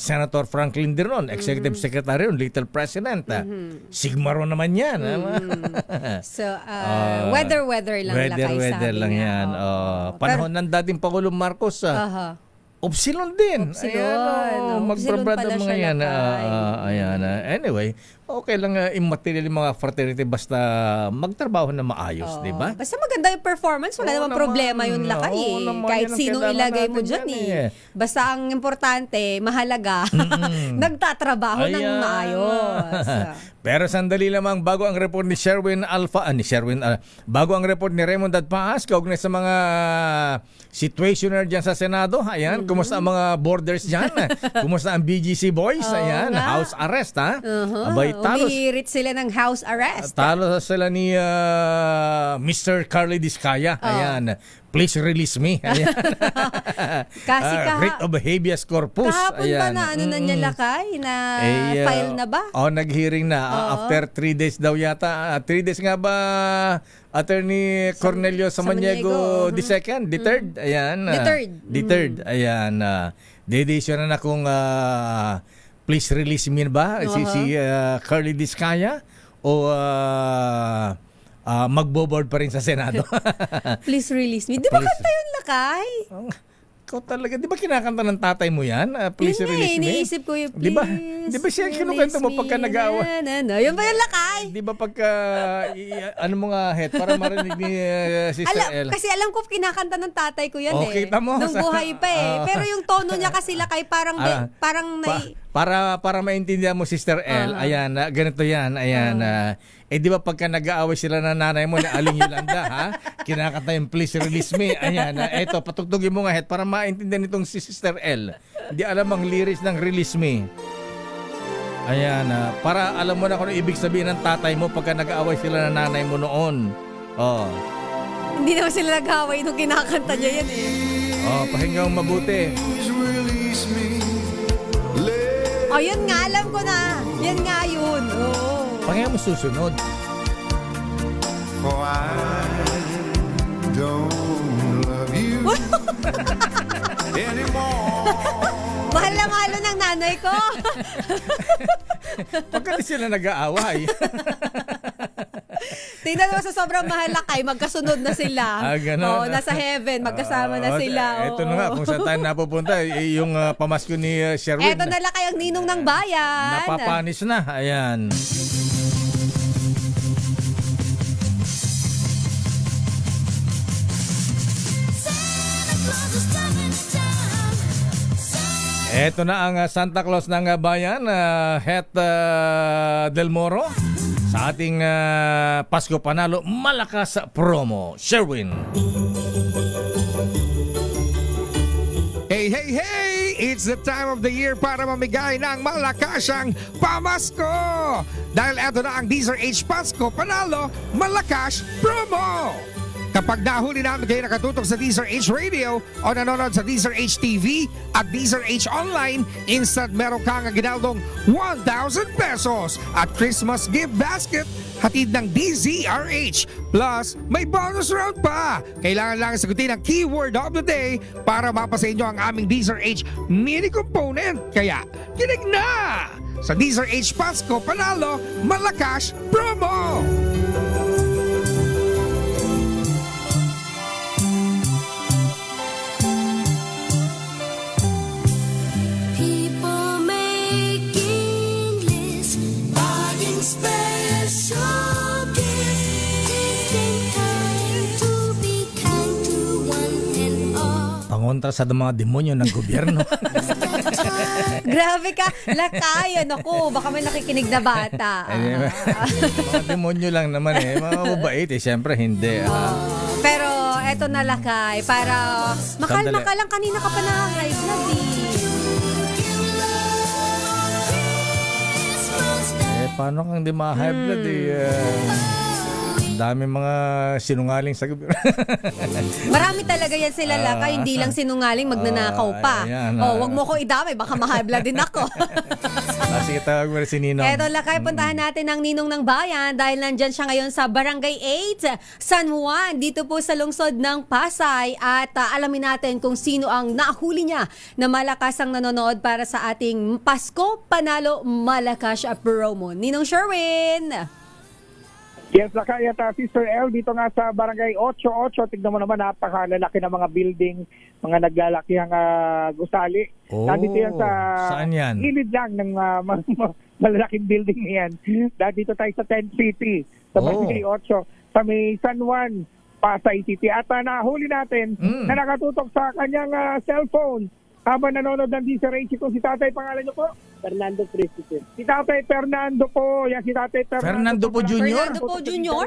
Senator Franklin Drilon, Executive Secretary ng Little President. Sigmaro naman yan. So, weather lang, Lakay, weather lang yan. Panahon ng dating Pangulong Marcos, Upsilon din. Upsilon. Magbabrad ang mga yan. Anyway, okay lang immaterial yung mga fraternity basta magtrabaho na maayos, di ba? Basta maganda yung performance, wala namang problema yun lakay. Kahit sinong ilagay mo dyan Basta ang importante, mahalaga, nagtatrabaho ng maayos. Pero sandali lamang bago ang report ni Sherwin bago ang report ni Raymond Dadpaas kaugnay sa mga situationer dyan sa Senado. Ayan, kumusta ang mga borders dyan? Kumusta ang BGC boys? Ayan, house arrest ha? Abay, umihirit sila ng house arrest. Talo sila ni Mr. Carly Diskaya. Ayan, please release me. Ayan. Kasi writ of habeas corpus. Kahapon ba na na niya lakay? Na file na ba? Nag-hearing na. After 3 days daw yata. 3 days nga ba, Attorney Cornelio Samaniego the third? Ayan. The third. Ayan. Dedesisyon na kung please release me ba? Si Carly Diskaya? O magbo-board pa rin sa Senado. Please release me. Di ba kanta yun, lakay? Ikaw talaga, di ba kinakanta ng tatay mo yan? Please release me. Iniisip ko yung please. Di ba siya kinukanta mo pagka nag-aawa? Yun ba yung lakay? Di ba pagka, ano mo nga, Het, para marinig ni Sister El? Kasi alam ko kinakanta ng tatay ko yan kita mo. Nung buhay pa Pero yung tono niya kasi lakay parang para maintindihan mo, Sister El, ayan, ganito yan, ayan, di ba pagka nag-aaway sila na nanay mo na Aling Yolanda, ha? Kinakanta yung please release me. Ayan, eto, patugtugin mo nga, Het, para maintindihan itong si Sister L. Hindi alam ang lyrics ng release me. Ayan, para alam mo na kung ano ibig sabihin ng tatay mo pagka nag-aaway sila na nanay mo noon. Hindi naman sila nag-aaway nung kinakanta niya yan pakinggan mo mabuti. Yan nga, alam ko na. Yan nga yun. Pakinggan mo susunod. For I don't love you anymore. Mahal na mahal ng nanay ko. Pagka di sila nag-aaway. Tingnan mo sa sobrang mahal lakay, magkasunod na sila. Nasa heaven, magkasama na sila. Ito na nga, kung saan tayo napupunta, yung pamasko ni Sherwin. Ito na lakay ang ninong ng bayan. Napapanis na, ayan. Ito na ang Santa Claus ng bayan, Het Del Moro. Sa ating Pasko Panalo Malakas promo. Sherwin. Hey, hey, hey! It's the time of the year para mamigay ng malakasang pamasko! Dahil eto na ang Deezer H Pasko Panalo Malakas promo! Kapag nahuli namin kayo nakatutok sa Deezer H Radio o nanonood sa Deezer H TV at Deezer H Online, instant meron kang ginaldong 1,000 pesos at Christmas gift basket hatid ng DZRH. Plus, may bonus round pa. Kailangan lang sagutin ang keyword of the day para mapasa inyo ang aming Deezer H mini component. Kaya, kinig na! Sa Deezer H Pasko Panalo Malakas Promo! Pangontra sa mga demonyo ng gobyerno. Grabe ka, lakay. Naku, baka may nakikinig na bata. Mga demonyo lang naman Mga mabait siyempre hindi. Pero eto na lakay, para makalma ka lang, kanina ka pa na-high blood paano kang di ma-high blood dami mga sinungaling sa gobyerno. Marami talaga yan sila lakay, hindi lang sinungaling, magnanakaw pa. Wag mo ko idamay, baka ma-high blood din ako. Sige, tawag mo si Ninong. Eto lakay, puntahan natin ang Ninong ng Bayan dahil nandyan siya ngayon sa Barangay 8, San Juan, dito po sa lungsod ng Pasay. At alamin natin kung sino ang nahuli niya na malakas ang nanonood para sa ating Pasko Panalo Malakas promo. Ninong Sherwin! Yes, lakay at Sister L, dito nga sa Barangay 8-8, tignan mo naman, napakalalaki ng mga building, mga naglalakihang gusali. Nandito yan sa saan yan? Gilid lang ng malalaking building na yan. Dahil dito tayo sa 10th City, sa Barangay 8, sa may San Juan, Pasay City. At nahuli natin na nakatutok sa kanyang cellphone habang nanonood ng DZRH. Kung si tatay, pangalan niyo po? Fernando Principe. Si tatay Fernando po. Yan si tatay Fernando po Jr.? Fernando po Jr.?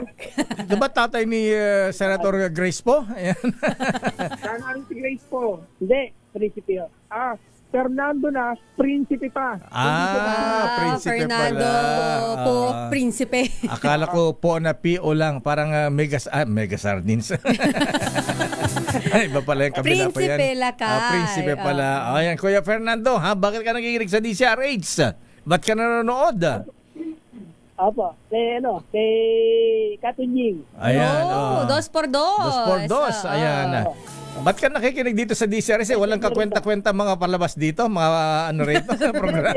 Diba tatay ni Senator Grace po? Ayan. Saan si Grace po? Hindi, Principe. Fernando na, Prinsipe pa. Prinsipe Fernando pala. po, Prinsipe. Akala ko po na PO lang, parang mega sardines. Ay, iba pala yung kabila pa yan. Prinsipe Lakay. Prinsipe pala. Ayan, Kuya Fernando, bakit ka nakikinig sa DZRH? Ba't ka nanonood? Apo, kay Katunying. Ayan. 2x2. 2x2. Ayan. Ba't ka nakikinig dito sa DZRH? Walang kakwenta-kwenta mga palabas dito, mga rito, program.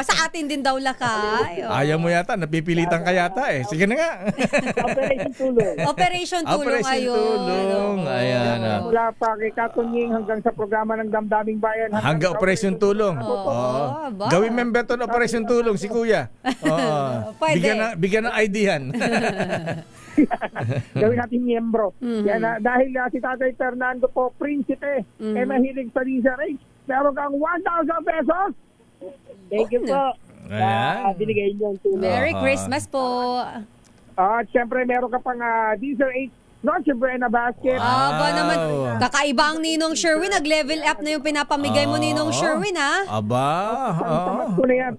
Sa atin din daw, Lakay. Ayaw mo yata, napipilitan ka yata eh. Sige na nga. Operation Tulong. Operation Tulong. Ayan. Mula pa kay Katunying hanggang sa programa ng Damdaming Bayan. Hanggang Operation Tulong. Gawin member to ng Operation Tulong si Kuya. Bigyan ng ID yan. Gawin natin miyembro. Yan, dahil si Tatay Fernando po, Prinsipe, mahilig sa DZRH. Meron kang 1,000 pesos. Thank you po. Binigay niyo ang tulong. Merry Christmas po. At syempre, meron ka pang DZRH Noche Buena basket. Ba naman, kakaiba ang Ninong Sherwin. Nag-level up na yung pinapamigay mo Ninong Sherwin, ha? Tamas ko na yan.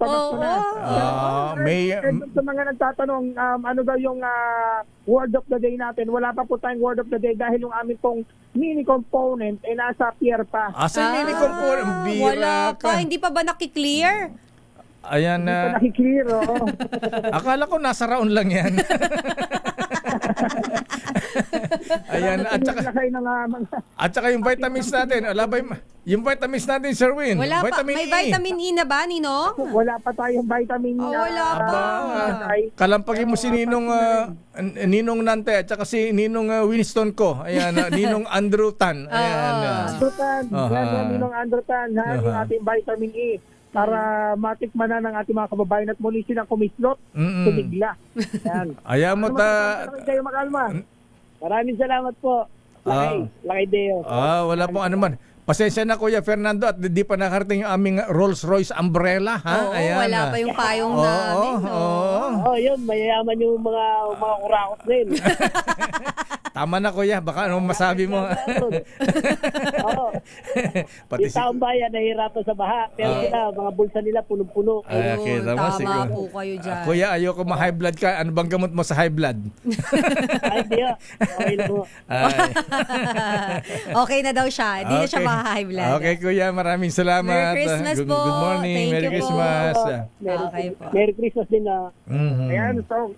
Sa mga nagtatanong, ano daw yung word of the day natin, wala pa po tayong word of the day dahil yung amin pong mini component ay nasa pier pa. Sa mini component? Wala pa. Hindi pa ba nakiklear? Ayan na. Hindi pa nakiklear, oo. Akala ko nasa round lang yan. Ayan, at saka yung vitamins natin. Yung vitamins natin, Sir Win. Wala pa. May vitamin E na ba, Nino? Wala pa tayong vitamin E. Wala pa. Kalampagin mo si Ninong Nante at saka si Ninong Winston ko. Ayan, Ninong Andrew Tan. Ayan. Andrew Tan. Ninong Andrew Tan. Yung ating vitamin E. Para matikman na ng ating mga kababayan at muli silang kumislot, tumigla. Yan. Ayaw mo kayo makalma. Maraming salamat po. Lakay Deo. Wala pong anuman. Pasensya na Kuya Fernando at di pa nakarating yung aming Rolls Royce umbrella. Oo, wala pa yung payong namin. Yun, mayayaman yung mga kurakot din. Tama na Kuya, baka anong masabi mo? Yung taong bayan nahihirapan sa baha, pero sila, mga bulsa nila punong-puno. Tama po kayo dyan. Kuya, ayoko ma-high blood ka. Ano bang gamot mo sa high blood? Hindi okay na po. Okay na daw siya. Hindi na siya ma-high blood. Okay Kuya, maraming salamat. Merry Christmas po. Good morning. Merry Christmas. Merry Christmas din na. Ayan, so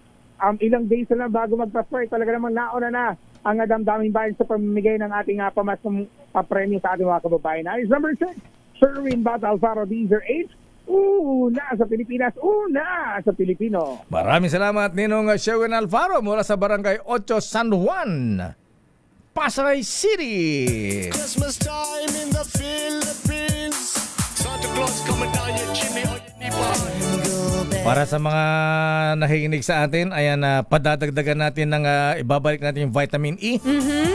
ilang days na lang bago mag-pasport, talaga namang nauna na ang Damdaming Bayan sa pamimigay ng ating pamaskong papremyo sa ating mga kababayan. Is number 6, Sherwin Bata Alfaro DZRH. Una sa Pilipinas, una sa Pilipino. Maraming salamat Ninong Sherwin Alfaro mula sa Barangay 8 San Juan, Pasay City. Christmas time in the Philippines. Santa Claus coming down your chimney or your knee. Para sa mga nakikinig sa atin, ayan, padadagdagan natin ng ibabalik natin yung vitamin E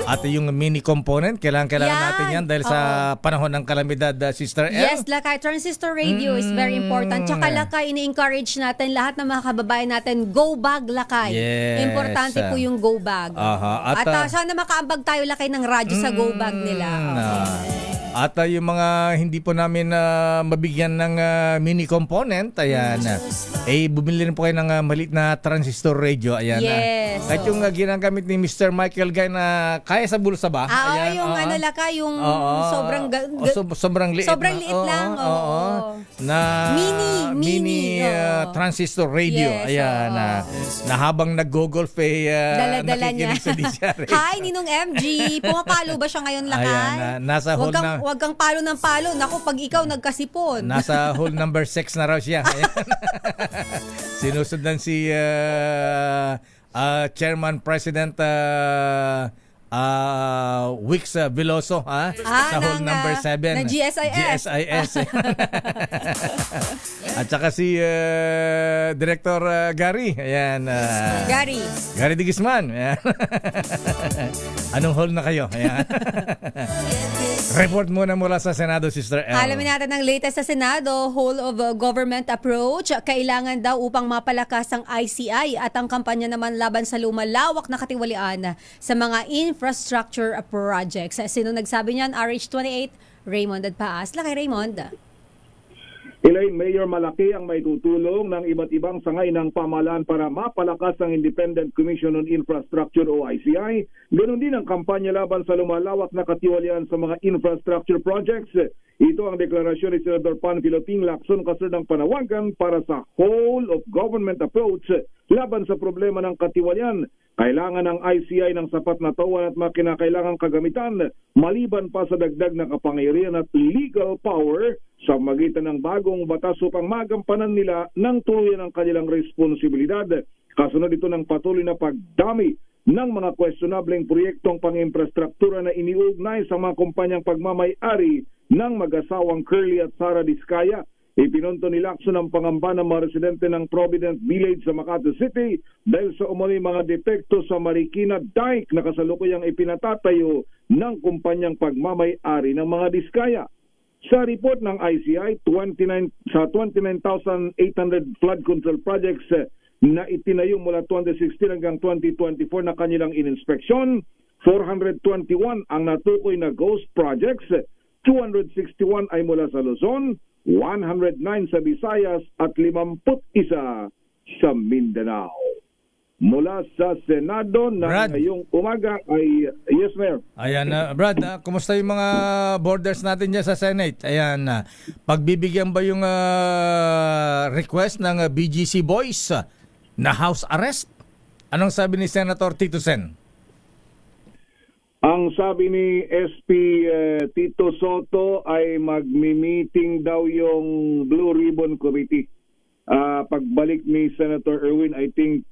at yung mini component. Kailangan natin yan dahil sa panahon ng kalamidad, Sister El. Yes, Lakay. Transistor radio is very important. Tsaka Lakay, ini-encourage natin lahat ng mga kababayan natin, go bag, Lakay. Yes. Importante po yung go bag. At sana makaambag tayo, Lakay, ng radyo sa go bag nila. At yung mga hindi po namin mabigyan ng mini component, ayan, bumili rin po kayo ng maliit na transistor radio. Ayan. Yes. Kahit yung ginagamit ni Mr. Michael Guy na kaya sa bulsa ba? Ayan, yung Lakay, yung sobrang liit. Sobrang liit lang. Na mini transistor radio. Yes, ayan. Na habang nag-golf dala-dala niya. Sa DZRH. Hi, Ninong MG. Pumapalo ba siya ngayon, Lakay? Ayan, nasa hall na. Huwag kang palo ng palo. Naku, pag ikaw nagkasipon. Nasa hole number 6 na raw siya. Sinusundan si Chairman President Wix Veloso sa hole number 7. Na GSIS. At saka si Director Gary. Ayan. Gary de Guzman. Ayan. Anong hall na kayo? Ayan. Report muna mula sa Senado, Sister El. Alamin natin ang latest sa Senado, whole of government approach. Kailangan daw upang mapalakas ang ICI at ang kampanya naman laban sa lumalawak na katiwalian sa mga infrastructure projects. Sino nagsabi niyan? RH28, Raymond Adpaas. Lakay Raymond. Elaine, Mayor, malaki ang may tutulong ng iba't ibang sangay ng pamahalaan para mapalakas ang Independent Commission on Infrastructure o ICI. Ganon din ang kampanya laban sa lumalawak na katiwalian sa mga infrastructure projects. Ito ang deklarasyon ni Senador Panfilo Ting Lacson kasudang panawagan para sa whole of government approach laban sa problema ng katiwalian. Kailangan ng ICI ng sapat na tawan at mga kinakailangang kagamitan maliban pa sa dagdag na kapangyarihan at legal power sa magitan ng bagong batas upang magampanan nila ng tuluyan ang kanilang responsibilidad. Kasunod ito ng patuloy na pagdami ng mga questionableng proyektong pang-infrastruktura na iniugnay sa mga kumpanyang pagmamay-ari ng mag-asawang Curly at Sara Diskaya. Ipinunto ni Lacson ang pangamba ng mga residente ng Provident Village sa Makati City dahil sa umano'y mga depekto sa Marikina Dike na kasalukuyang ipinatatayo ng kumpanyang pagmamay-ari ng mga Diskaya. Sa report ng ICI, 29,800 flood control projects na itinayo mula 2016 hanggang 2024 na kanilang ininspeksyon, 421 ang natukoy na ghost projects, 261 ay mula sa Luzon, 109 sa Visayas at 51 sa Mindanao. Mula sa Senado na ngayong umaga ay, yes, Mayor. Ayan, Brad, kumusta yung mga borders natin dyan sa Senate? Ayan, pagbibigyan ba yung request ng BGC Boys na house arrest? Anong sabi ni Senator Tito Sen? Ang sabi ni SP Tito Soto ay magmi-meeting daw yung Blue Ribbon Committee. Pagbalik ni Senator Erwin, I think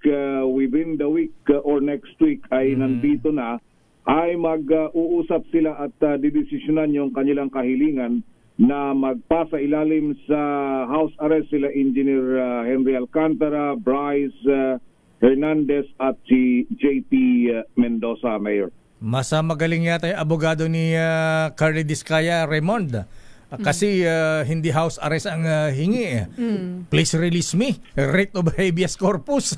within the week or next week ay nandito na, ay mag-uusap sila at didesisyonan yung kanilang kahilingan na magpasa ilalim sa house arrest sila Engineer Henry Alcantara, Bryce Hernandez at si JP Mendoza, Mayor. Mas magaling yata yung abogado ni Curly Diskaya, Raymond. Kasi hindi house arrest ang hingi. Please release me. Writ of habeas corpus.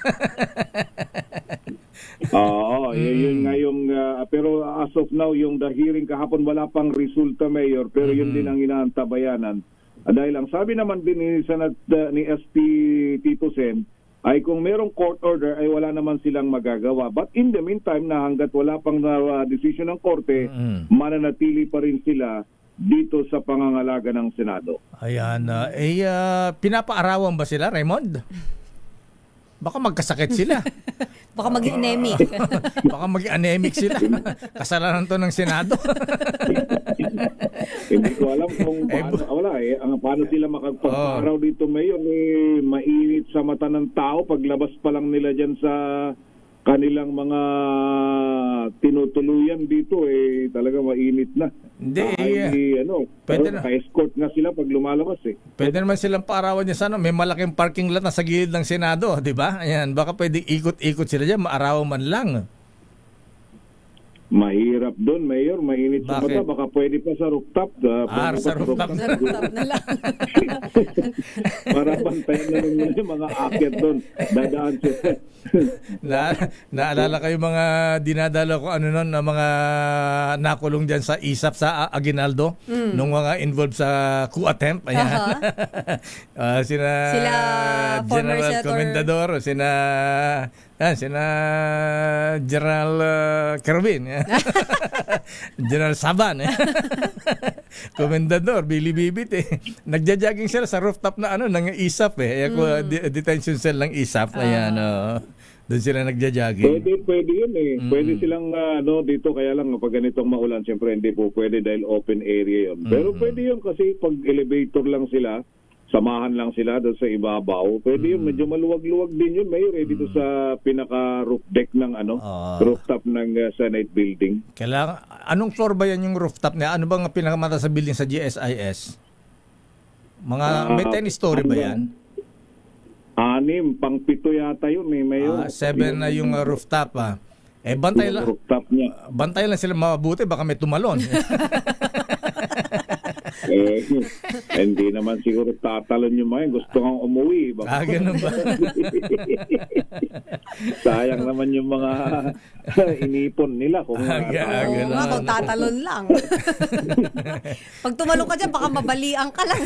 Oo, yun nga yung pero as of now yung the hearing kahapon wala pang resulta, Mayor, pero yun din ang inaantabayanan. Dahil ang sabi naman din ni SP Tito Sen ay kung merong court order ay wala naman silang magagawa. But in the meantime, na hanggat wala pang decision ng korte, mananatili pa rin sila dito sa pangangalaga ng Senado. Ayan, pinapaarawan ba sila, Raymond? Baka magkasakit sila. Baka maging anemic. Baka maging anemic sila. Kasalanan to ng Senado. Hindi ko alam kung paano sila makagpaparaw dito, Mayor. Mainit sa mata ng tao paglabas pa lang nila dyan sa kanilang mga tinutuluyan dito, talaga mainit na. Hindi, pwede na. Escort nga sila pag lumalabas Pwede naman silang paarawan niya sa may malaking parking lot na sa gilid ng Senado, di ba? Ayan, baka pwedeng ikot-ikot sila diyan, maarawan man lang. Mahirap doon, Mayor. Mainit sa mata. Baka pwede pa sa rooftop. Sa rooftop na lang. Para bantayan na lang yung mga akyat doon. Dadaan siya. Naalala kayo mga dinadala ko na mga nakulong dyan sa ISAP sa Aguinaldo nung mga involved sa coup attempt. Ayan. Sila General Comendador, sina General Kerwin, General Saban, Comendador, Billy Bibit. Nagja-jogging sila sa rooftop na ng ISAP detention cell ng ISAP. Ayan, doon sila nagja-jogging. Pwede yun Pwede silang dito, kaya lang pag ganitong maulan, siyempre hindi po pwede dahil open area yun. Pero pwede yun kasi pag elevator lang sila, samahan lang sila doon sa ibabaw. Pwede yun, medyo maluwag-luwag din yun, Mayor, dito sa pinaka-roof deck ng rooftop ng Senate building. Anong floor ba yan yung rooftop niya? Ano bang pinakamataas sa building sa GSIS? May 10 story ba yan? 6, pang 7 yata yun eh, Mayor. 7 na yung rooftop bantay lang. Rooftop niya. Bantay lang sila mabuti, baka may tumalon. Hindi naman siguro tatalon yung mga gusto kang umuwi. Ganun ba? Sayang naman yung mga inipon nila kung kung tatalon lang. Pag tumalon ka dyan, baka mabalian ka lang.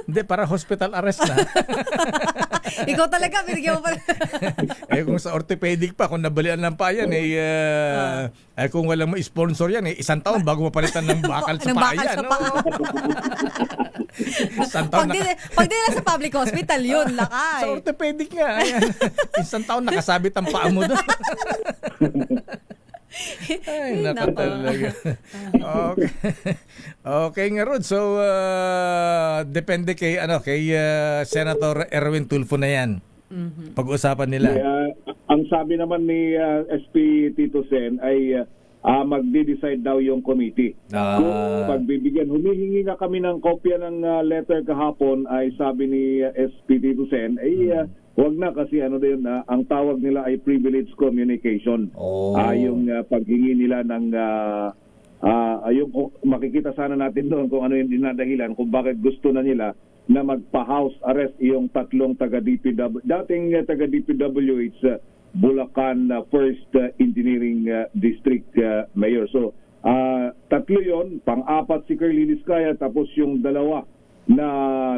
Hindi, para hospital arrest na. Ikaw talaga, binigyan mo pa. Kung sa orthopedic pa, kung nabalian lang pa yan, kung walang mo sponsor yan, 1 taon bago mapalitan ng bakal sa paa yan. Pag di lang sa public hospital, yun, Lakay. Sa orthopedic nga. 1 taon nakasabit ang paa mo doon. Ay, nakatalaga. Okay. Okay nga, Rod. So, depende kay Senator Erwin Tulfo na yan. Pag-usapan nila. Ang sabi naman ni SP Tito Sen ay magde-decide daw yung committee. Kung pagbibigyan, humihingi nga kami ng kopya ng letter kahapon, ay sabi ni SP Tito Sen, wag na kasi ang tawag nila ay privileged communication. Yung paghingi nila ng yung makikita sana natin doon kung ano yung dinadahilan kung bakit gusto na nila na magpa-house arrest yung 3 taga-DPW. Dating taga-DPWH Bulacan 1st Engineering District Mayor. So, 3 yon, pang-4 si Curly Diskaya, tapos yung 2 na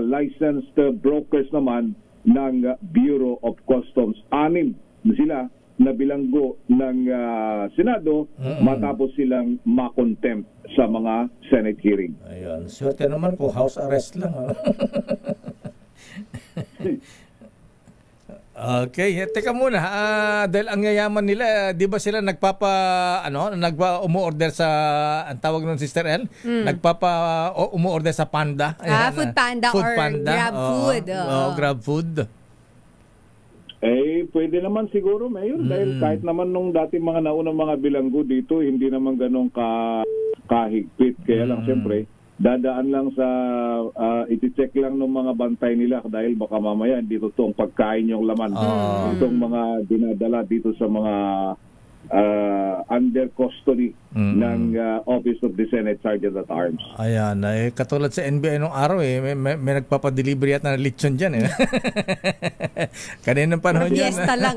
licensed brokers naman ng Bureau of Customs. 6 na sila na bilanggo ng Senado matapos silang makontempt sa mga Senate hearing. Ayun. Swerte naman kung house arrest lang. Okay, teka muna. Dahil ang yayaman nila, 'di ba sila umu-order sa ang tawag ng Sister L? Umu-order sa Panda. Food Panda or Grab Food. Grab Food. Pwede naman siguro, Mayor, dahil kahit naman nung dati mga naunang mga bilanggo dito, hindi naman ganun kahigpit. Kaya lang, siyempre, dadaan lang sa iti-check lang ng mga bantay nila dahil baka mamaya hindi totoong pagkain yung laman. Itong mga dinadala dito sa mga under custody ng Office of the Senate Sergeant at Arms. Ayan, katulad sa NBI nung araw may nagpapadelivery at na lechon dyan Kaninang panahon yun. Fiesta lang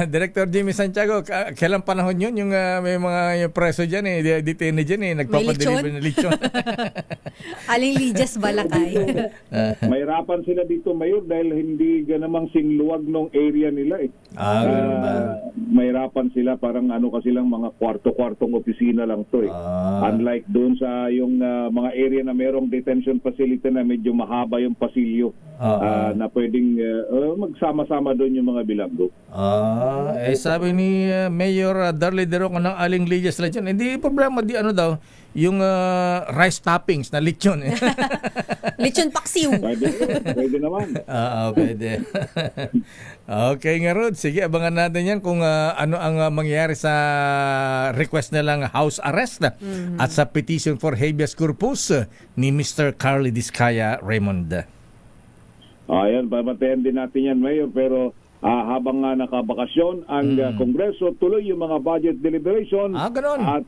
Director Jimmy Santiago, kailan panahon yun yung may mga preso dyan detainee dyan nagpapadelivery ng lechon. Aling Lijas Balakay. Mahirapan sila dito, Mayor, dahil hindi ganamang singluwag nung area nila mahirapan sila, parang kasi lang mga kwartong opisina lang to Unlike doon sa yung mga area na merong detention facility na medyo mahaba yung pasilyo na pwedeng magsama-sama doon yung mga bilanggo. Sabi ni Mayor Darley Deroco ng Aling Lijas Lechon, hindi problema yung rice toppings na lechon. Lechon paksiw. Pwede naman. Pwede. Okay nga, Rod. Sige, abangan natin yan kung ano ang mangyayari sa request nilang house arrest at sa petition for habeas corpus ni Mr. Carly Diskaya Raymond. Ayan, babatayan din natin yan, Mayor, pero habang nakabakasyon ang Kongreso, tuloy yung mga budget deliberation. Ganon. At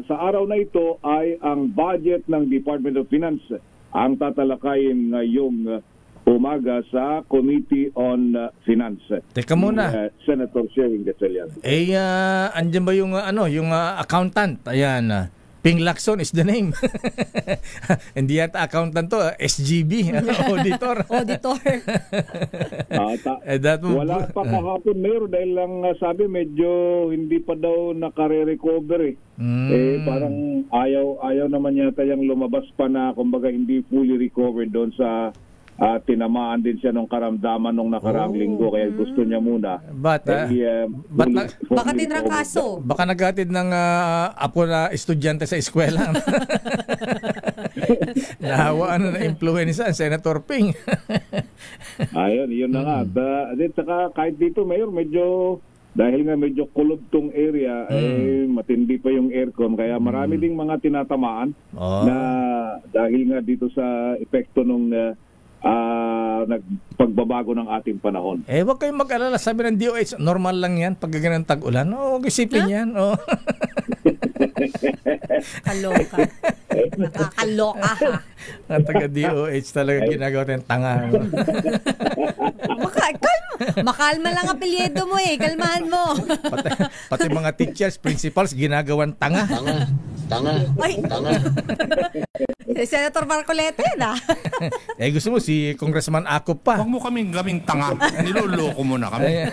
sa araw na ito ay ang budget ng Department of Finance ang tatalakayin ngayong umaga sa Committee on Finance. Teka muna. Senator Sherwin Gatchalian. Andyan ba yung accountant? Ayan. Ping Lacson is the name. Hindi yata accountant to, SGB, auditor. Wala pa kahapon, Mayor, dahil lang sabi medyo hindi pa daw nakare-recover parang ayaw naman yata yung lumabas pa na kumbaga hindi fully recovered doon sa tinamaan din siya nung karamdaman nung nakaraang linggo kaya gusto niya muna. Baka din ng kaso. Baka naghatid ng apo na estudyante sa eskwela. Nahawaan na influenza Senator Ping. Ayun, yun na nga. At saka kahit dito, Mayor, medyo dahil nga medyo kulob tong area, matindi pa yung aircon. Kaya marami ding mga tinatamaan na dahil nga dito sa epekto nung pagbabago ng ating panahon. Huwag kayong mag-alala. Sabi ng DOH, normal lang yan pag ganyan tag-ulan. Huwag isipin yan. Kaloka. Nakakaloka ha. Ang taga-DOH talaga ginagawa tayong tanga. Makalma lang apelyido mo kalmahan mo. Pati mga teachers, principals, ginagawan tanga. Tanga. Senator Marcoleta gusto mo si Congressman Akop pa. Huwag mo kaming tanga. Niloloko mo na kami.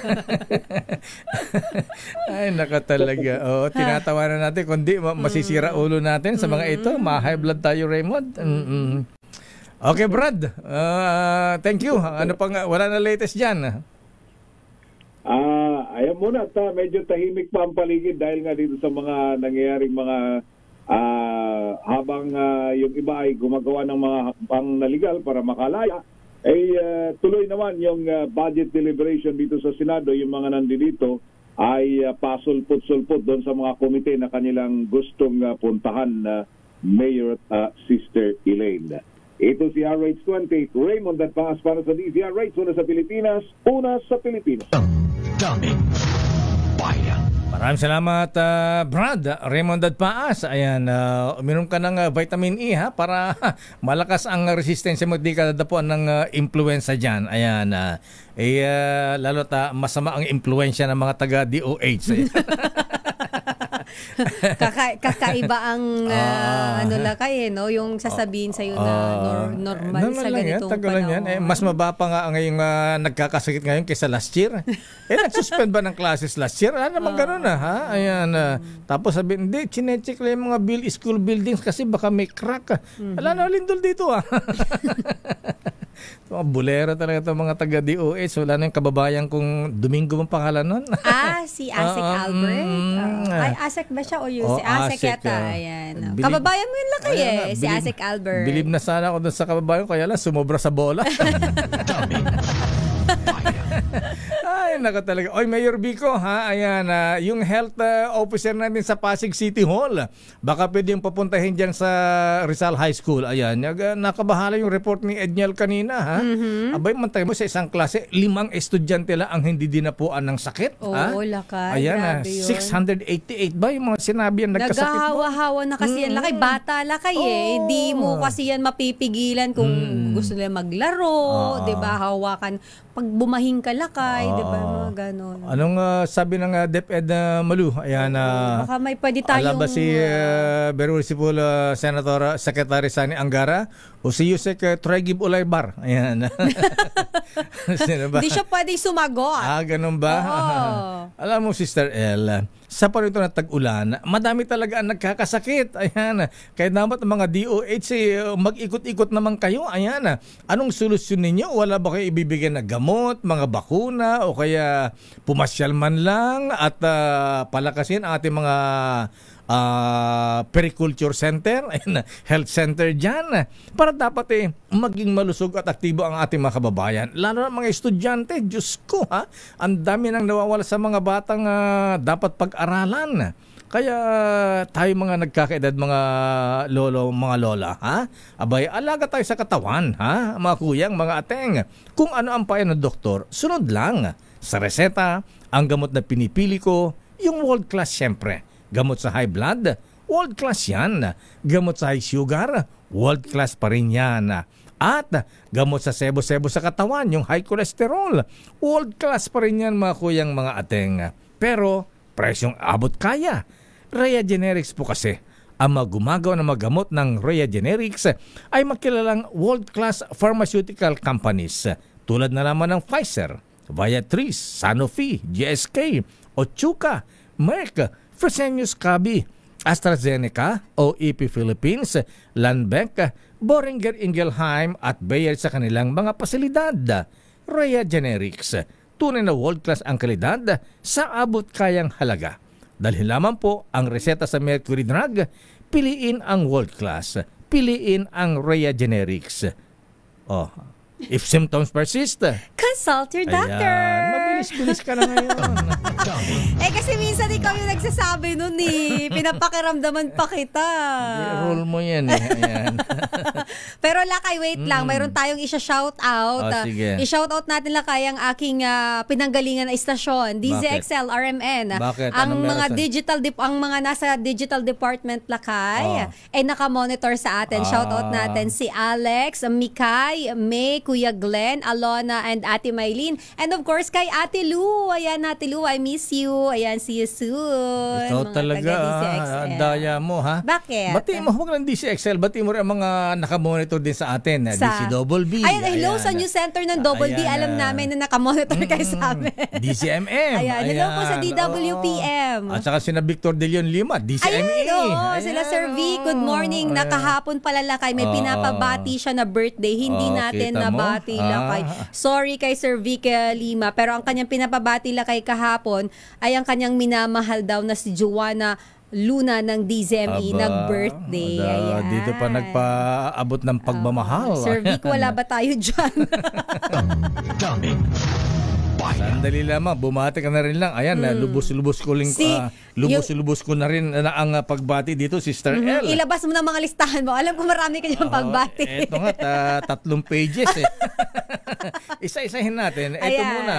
Ay, nakatalaga. Tinatawanan natin. Kundi masisira ulo natin sa mga ito. Ma-high blood tayo, Raymond. Okay, Brad. Thank you. Ano pang wala na latest dyan? Ayan muna. Medyo tahimik pa ang paligid dahil nga dito sa mga nangyayaring mga habang yung iba ay gumagawa ng mga pangnaligal para makalaya, tuloy naman yung budget deliberation dito sa Senado. Yung mga nandito ay pasulpot-sulpot doon sa mga komite na kanilang gustong puntahan, Mayor Sister Elaine. Ito si RH20, Raymond at Paas para sa DZRH, una sa Pilipinas, una sa Pilipinas. Daming bayan. Maraming salamat, Brad. Raymond at Paas. Ayan, uminom ka ng vitamin E para malakas ang resistensya mo, di ka dadapuan ng influenza dyan. Ayan, lalo masama ang influensya ng mga taga-DOH. Kakaiba ang yung sasabihin sa'yo na normal sa ganitong panahon. Mas mababa nga ngayong nagkakasakit ngayon kaysa last year. Nagsuspend ba ng classes last year? Ano naman ganun Ayan. Tapos sabihin, hindi, chinecheck lang yung mga school buildings kasi baka may crack. Wala na lindol dito Mga bulero talaga itong mga taga-DOH. Wala na yung kababayan kong Domingo mong pangalan nun. Si Asek Albert. Asek ba siya o si Asek yata? Ayan. Kababayan mo yun lang si Asek Albert. Bilib na sana ako dun sa kababayan, kaya lang sumobra sa bola. Ay, naka talaga. Oy, Mayor Vico, ayan, yung health officer natin sa Pasig City Hall, baka pwede yung papuntahin dyan sa Rizal High School. Ayan, nakabahala yung report ni Edniel kanina, Abay, mantay mo sa isang klase, 5 estudyante lang ang hindi dinapuan ng sakit. Lakay. Ayan, 688 ba yung mga sinabi yan nagkasakit mo? Naghahawa-hawa na kasi yan, lakay. Bata lakay Hindi mo kasi yan mapipigilan kung gusto nila maglaro, diba? Hawakan. Pag bumahing ka lakay, diba? Mga ganon. Anong sabi ng DepEd Malu? Ayan, baka may pwede tayong... Alam ba si Berursipul Senator Secretary Sani Angara o si Yusek Troygib Ulaybar? Ayan. Hindi siya pwede sumagot. Ganun ba? Alam mo, Sister El, sa panito na tag-ulan, madami talaga ang nagkakasakit. Ayan. Kaya dapat ang mga DOH mag-ikot-ikot naman kayo. Ayan. Anong solusyon ninyo? Wala ba kayo ibibigay na gamot, mga bakuna, o kaya pumasyal man lang at palakasin ang ating mga periculture center, health center dyan, para dapat maging malusog at aktibo ang ating mga kababayan, lalo na mga estudyante. Diyos ko, ang dami nang nawawala sa mga batang dapat pag-aralan. Kaya tayo mga nagkakaedad, mga lolo, mga lola, abay, alaga tayo sa katawan, mga kuyang, mga ateng. Kung ano ang payo ng doktor, sunod lang. Sa reseta, ang gamot na pinipili ko, yung world class syempre. Gamot sa high blood, world class yan. Gamot sa high sugar, world class pa rin yan. At gamot sa sebo-sebo sa katawan, yung high cholesterol, world class pa rin yan, mga kuyang, mga ateng. Pero, presyong abot kaya. Rhea Generics po kasi, ang mga gumagawa ng mga gamot ng Rhea Generics ay makilalang world-class pharmaceutical companies tulad na naman ng Pfizer, Viatris, Sanofi, GSK, Otsuka, Merck, Fresenius Kabi, AstraZeneca, OEP Philippines, Lundbeck, Boehringer Ingelheim at Bayer sa kanilang mga pasilidad. Rhea Generics, tunay na world-class ang kalidad sa abot kayang halaga. Dahil lamang po ang reseta sa Mercury Drug, piliin ang world-class, piliin ang Rhea Generics. If symptoms persist, consult your doctor. Bilis ka na ngayon. Kasi minsan ikaw yung nagsasabi nun eh. Pinapakiramdaman pa kita. Roll mo yan eh. Ayan. Pero Lakay, wait lang. Mayroon tayong isa-shout out. Sige. I-shout out natin Lakay ang aking pinanggalingan na istasyon. DZXL, RMN. Bakit? Ang mga ang mga nasa digital department Lakay ay nakamonitor sa atin. Shout out natin si Alex, Mikay, May, Kuya Glenn, Alona, and Ate Maylene. And of course kay Ate Lou. Ayan, Ate Lou, I miss you. Ayan, see you soon. Ikaw talaga, daya mo ha. Bakit? Bati mo, huwag lang DCXL, bati mo rin ang mga nakamonitor din sa atin. DCWB. Ayan, hello sa new center ng Double D. Alam namin na nakamonitor kayo sa amin. DCMM. Ayan, hello po sa DWPM. At saka sina Victor De Leon Lima, DCMA. Ayan, sila Sir V, good morning. Nakahapon pala Lakay, may pinapabati siya na birthday. Hindi natin nabati Lakay. Sorry kay Sir V Lima, pero ang kanyang pinapabati Lakay kahapon ay ang kanyang minamahal daw na si Joanna Luna ng DZME nag-birthday. Dito pa nagpaabot ng pagmamahal. Sir Vic, wala ba tayo dyan? Sandali lamang, bumati ka na rin lang. Ayan, lubos-lubos ko na rin ang pagbati dito, Sister L. Ilabas mo na mga listahan mo. Alam ko marami ka dyan pagbati. Ito nga, 3 pages eh. Isa-isahin natin. Ito muna,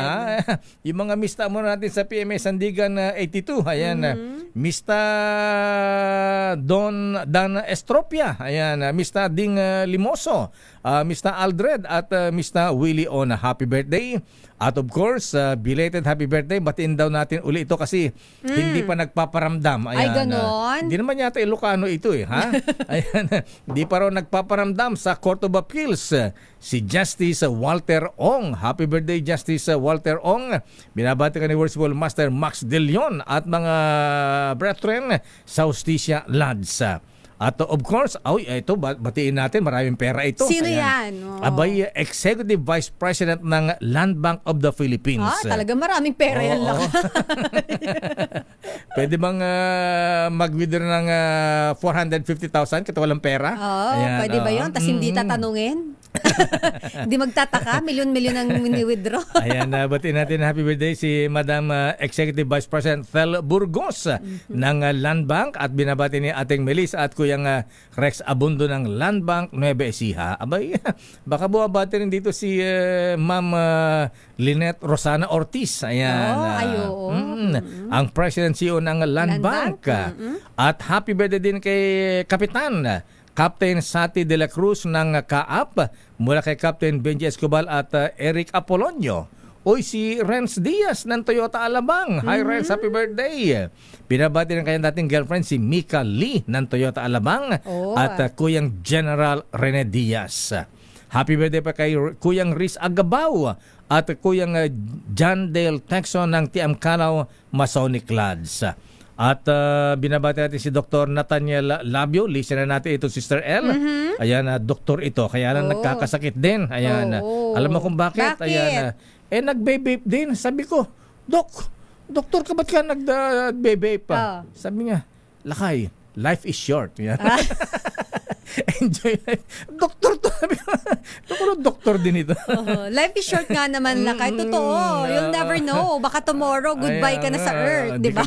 yung mga mista muna natin sa PMA Sandigan 82. Ayan, Mista Dan Estropia. Ayan, Mista Ding Limoso. Mr. Aldred at Mr. Willie On. Happy birthday. At of course, belated happy birthday. Batiin daw natin uli ito kasi hindi pa nagpaparamdam. Ayan, ay, ganon? Hindi naman yata Ilocano ito eh. Ha? Ayan, hindi pa raw nagpaparamdam sa Court of Appeals. Si Justice Walter Ong. Happy birthday, Justice Walter Ong. Binabati ka ni Worshipful Master Max De Leon at mga brethren sa Justicia Lads. At of course, ito, batiin natin, maraming pera ito. Sino yan? Abay, Executive Vice President ng Land Bank of the Philippines. Talaga maraming pera yan lang. Pwede bang mag-withdraw ng 450,000 kasi walang pera? Pwede ba yun? Tapos hindi tatanungin? Hindi magtataka, milyon-milyon ang mini-withdraw. Ayan, batiin natin happy birthday si Madam Executive Vice President Fel Burgos ng Land Bank at binabati ni ating Melissa at Kuyang Rex Abundo ng Land Bank Nueva Ecija. Abay, baka buwabati rin dito si Ma'am Lynette Rosana Ortiz. Ayan. Ang President CEO ng Land Bank. At happy birthday din kay Kapitan Captain Sati de la Cruz ng Kaap, mula kay Captain Benji Escobar at Eric Apolonio. Si Renz Diaz ng Toyota Alabang. Hi Renz, happy birthday. Binabati ng kanyang dating girlfriend si Mika Lee ng Toyota Alabang at Kuyang General Rene Diaz. Happy birthday pa kay Kuyang Riz Agabaw at Kuyang John Dale Texon ng TM Calao Masonic Lads. At binabati natin si Dr. Nathaniel Labio. Listener natin ito, Sister L. Ayan, doktor ito. Kaya lang nagkakasakit din. Ayan, alam mo kung bakit? Ayan, nag-vape din. Sabi ko, doktor ka ba't ka nag-vape pa? Sabi niya, Lakay, life is short. Yan. Enjoy life. Doktor to. Doktor din ito. Life is short nga naman, Lakay. Totoo. You'll never know. Baka tomorrow, goodbye ka na sa earth. Di ba?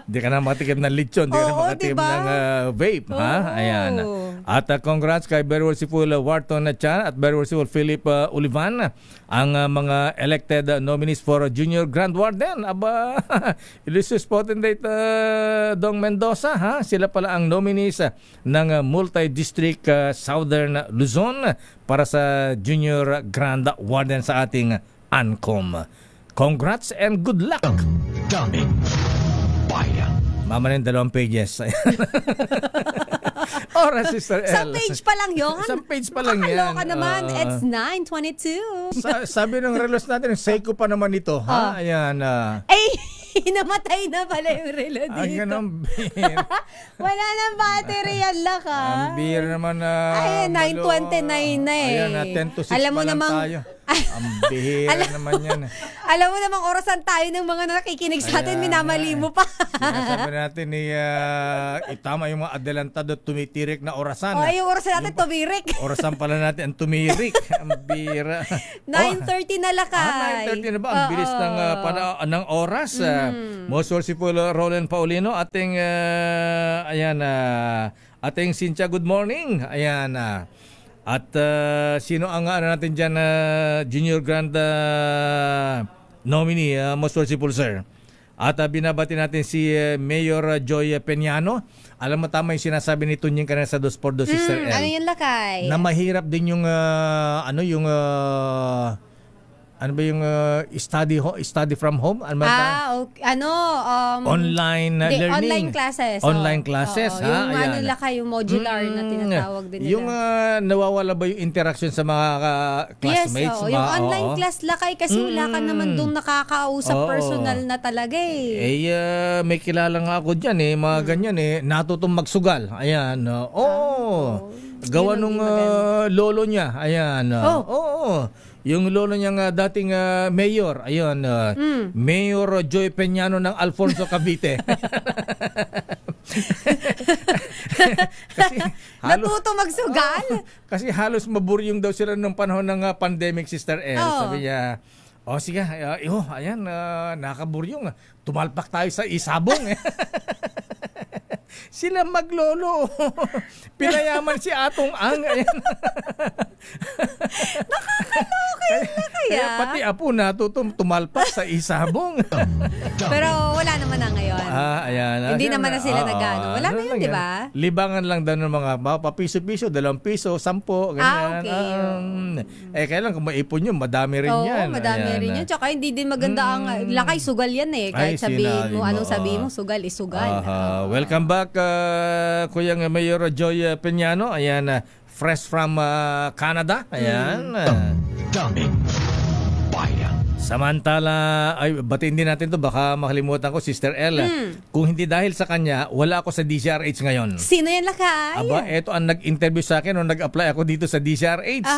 Di ka na matikim ng lechon. Di ka na matikim ng vape. Ha? Ayan. At congrats kay Very Worshipful Wharton Chan at Very Worshipful Philip Olivan, ang mga elected nominees for Junior Grand Warden. Aba, illustrious potentate Dong Mendoza. Ha? Sila pala ang nominees ng Multi-District Southern Luzon para sa Junior Grand Warden sa ating ANCOM. Congrats and good luck! Daming bayan. Mama ng 2 pages. Oras, Sister L. Isang page pa lang yun? Isang page pa lang yan. Kakaloka naman. It's 9:22. Sabi ng relos natin, Seiko pa naman ito. Ha? Ayan. Namatay na pala yung relo dito. Ay, ganun. Wala nang battery yan, Laka. Ang beer naman na... Ay, 9:29 na eh. Ayan, 10 to 6 alam mo pa lang namang, tayo. Ang bihira naman yan. Alam mo namang orasan tayo ng mga nakikinig sa atin, minamali mo pa. Sabi natin itama yung mga adelantado tumitirik na orasan. Yung orasan natin tumirik. Orasan pala natin ang tumirik. Ang bihira. 9:30 na lakay. 9:30 na ba? Ang bilis ng oras. Most merciful Roland Paulino, ating ating Cynthia, good morning. Ayan. At sino ang natin dyan Junior Grand nominee, most merciful sir. At binabati natin si Mayor Joy Peñano. Alam mo tama yung sinasabi ni Tunying kanina sa 2x2 Sister L. Ano yun lakay? Na mahirap din yung ano ba yung study from home? Ano okay. Online learning. Online classes. Online classes. Yung yung modular na tinatawag din nila. Yung nawawala ba yung interaction sa mga classmates? Yes, yung online class lakay kasi wala ka naman doon nakakausap personal na talaga may kilala nga ako dyan mga ganyan natutong magsugal. Ayan. Gawa nung lolo niya. Ayan. Yung lolo niyang dating mayor, ayun, Mayor Joy Peñano ng Alfonso Cavite. Kasi natuto magsugal? Kasi halos maburyong daw sila nung panahon ng pandemic, Sister L. Sabi niya, sige, ayan, nakaburyong. Tumalpak tayo sa isabong. Sila maglolo. Pinayaman si Atong Ang. Nakakaloka yun na kaya. Pati apo tumalpak sa isabong. Pero wala naman na ngayon. Ayan. Hindi naman na sila nagano. Wala na yun, di ba? Libangan lang daw ng mga papiso-piso, 2 piso, 10, ganyan. Okay. Kailan kung maipon yun, madami rin yan. Oo, madami rin yan. Tsaka hindi din maganda ang lakay, sugal yan kahit sabihin mo, anong sabihin mo, sugal, isugal. Welcome back, Kuyang Mayor Joy Peñano. Ayan, fresh from Canada. Ayan. Daming bayan. Samantala, batiin din natin to, baka makalimutan ko, Sister L. Kung hindi dahil sa kanya, wala ako sa DZRH ngayon. Sino yan lakay? Eto ang nag-interview sa akin nung nag-apply ako dito sa DZRH.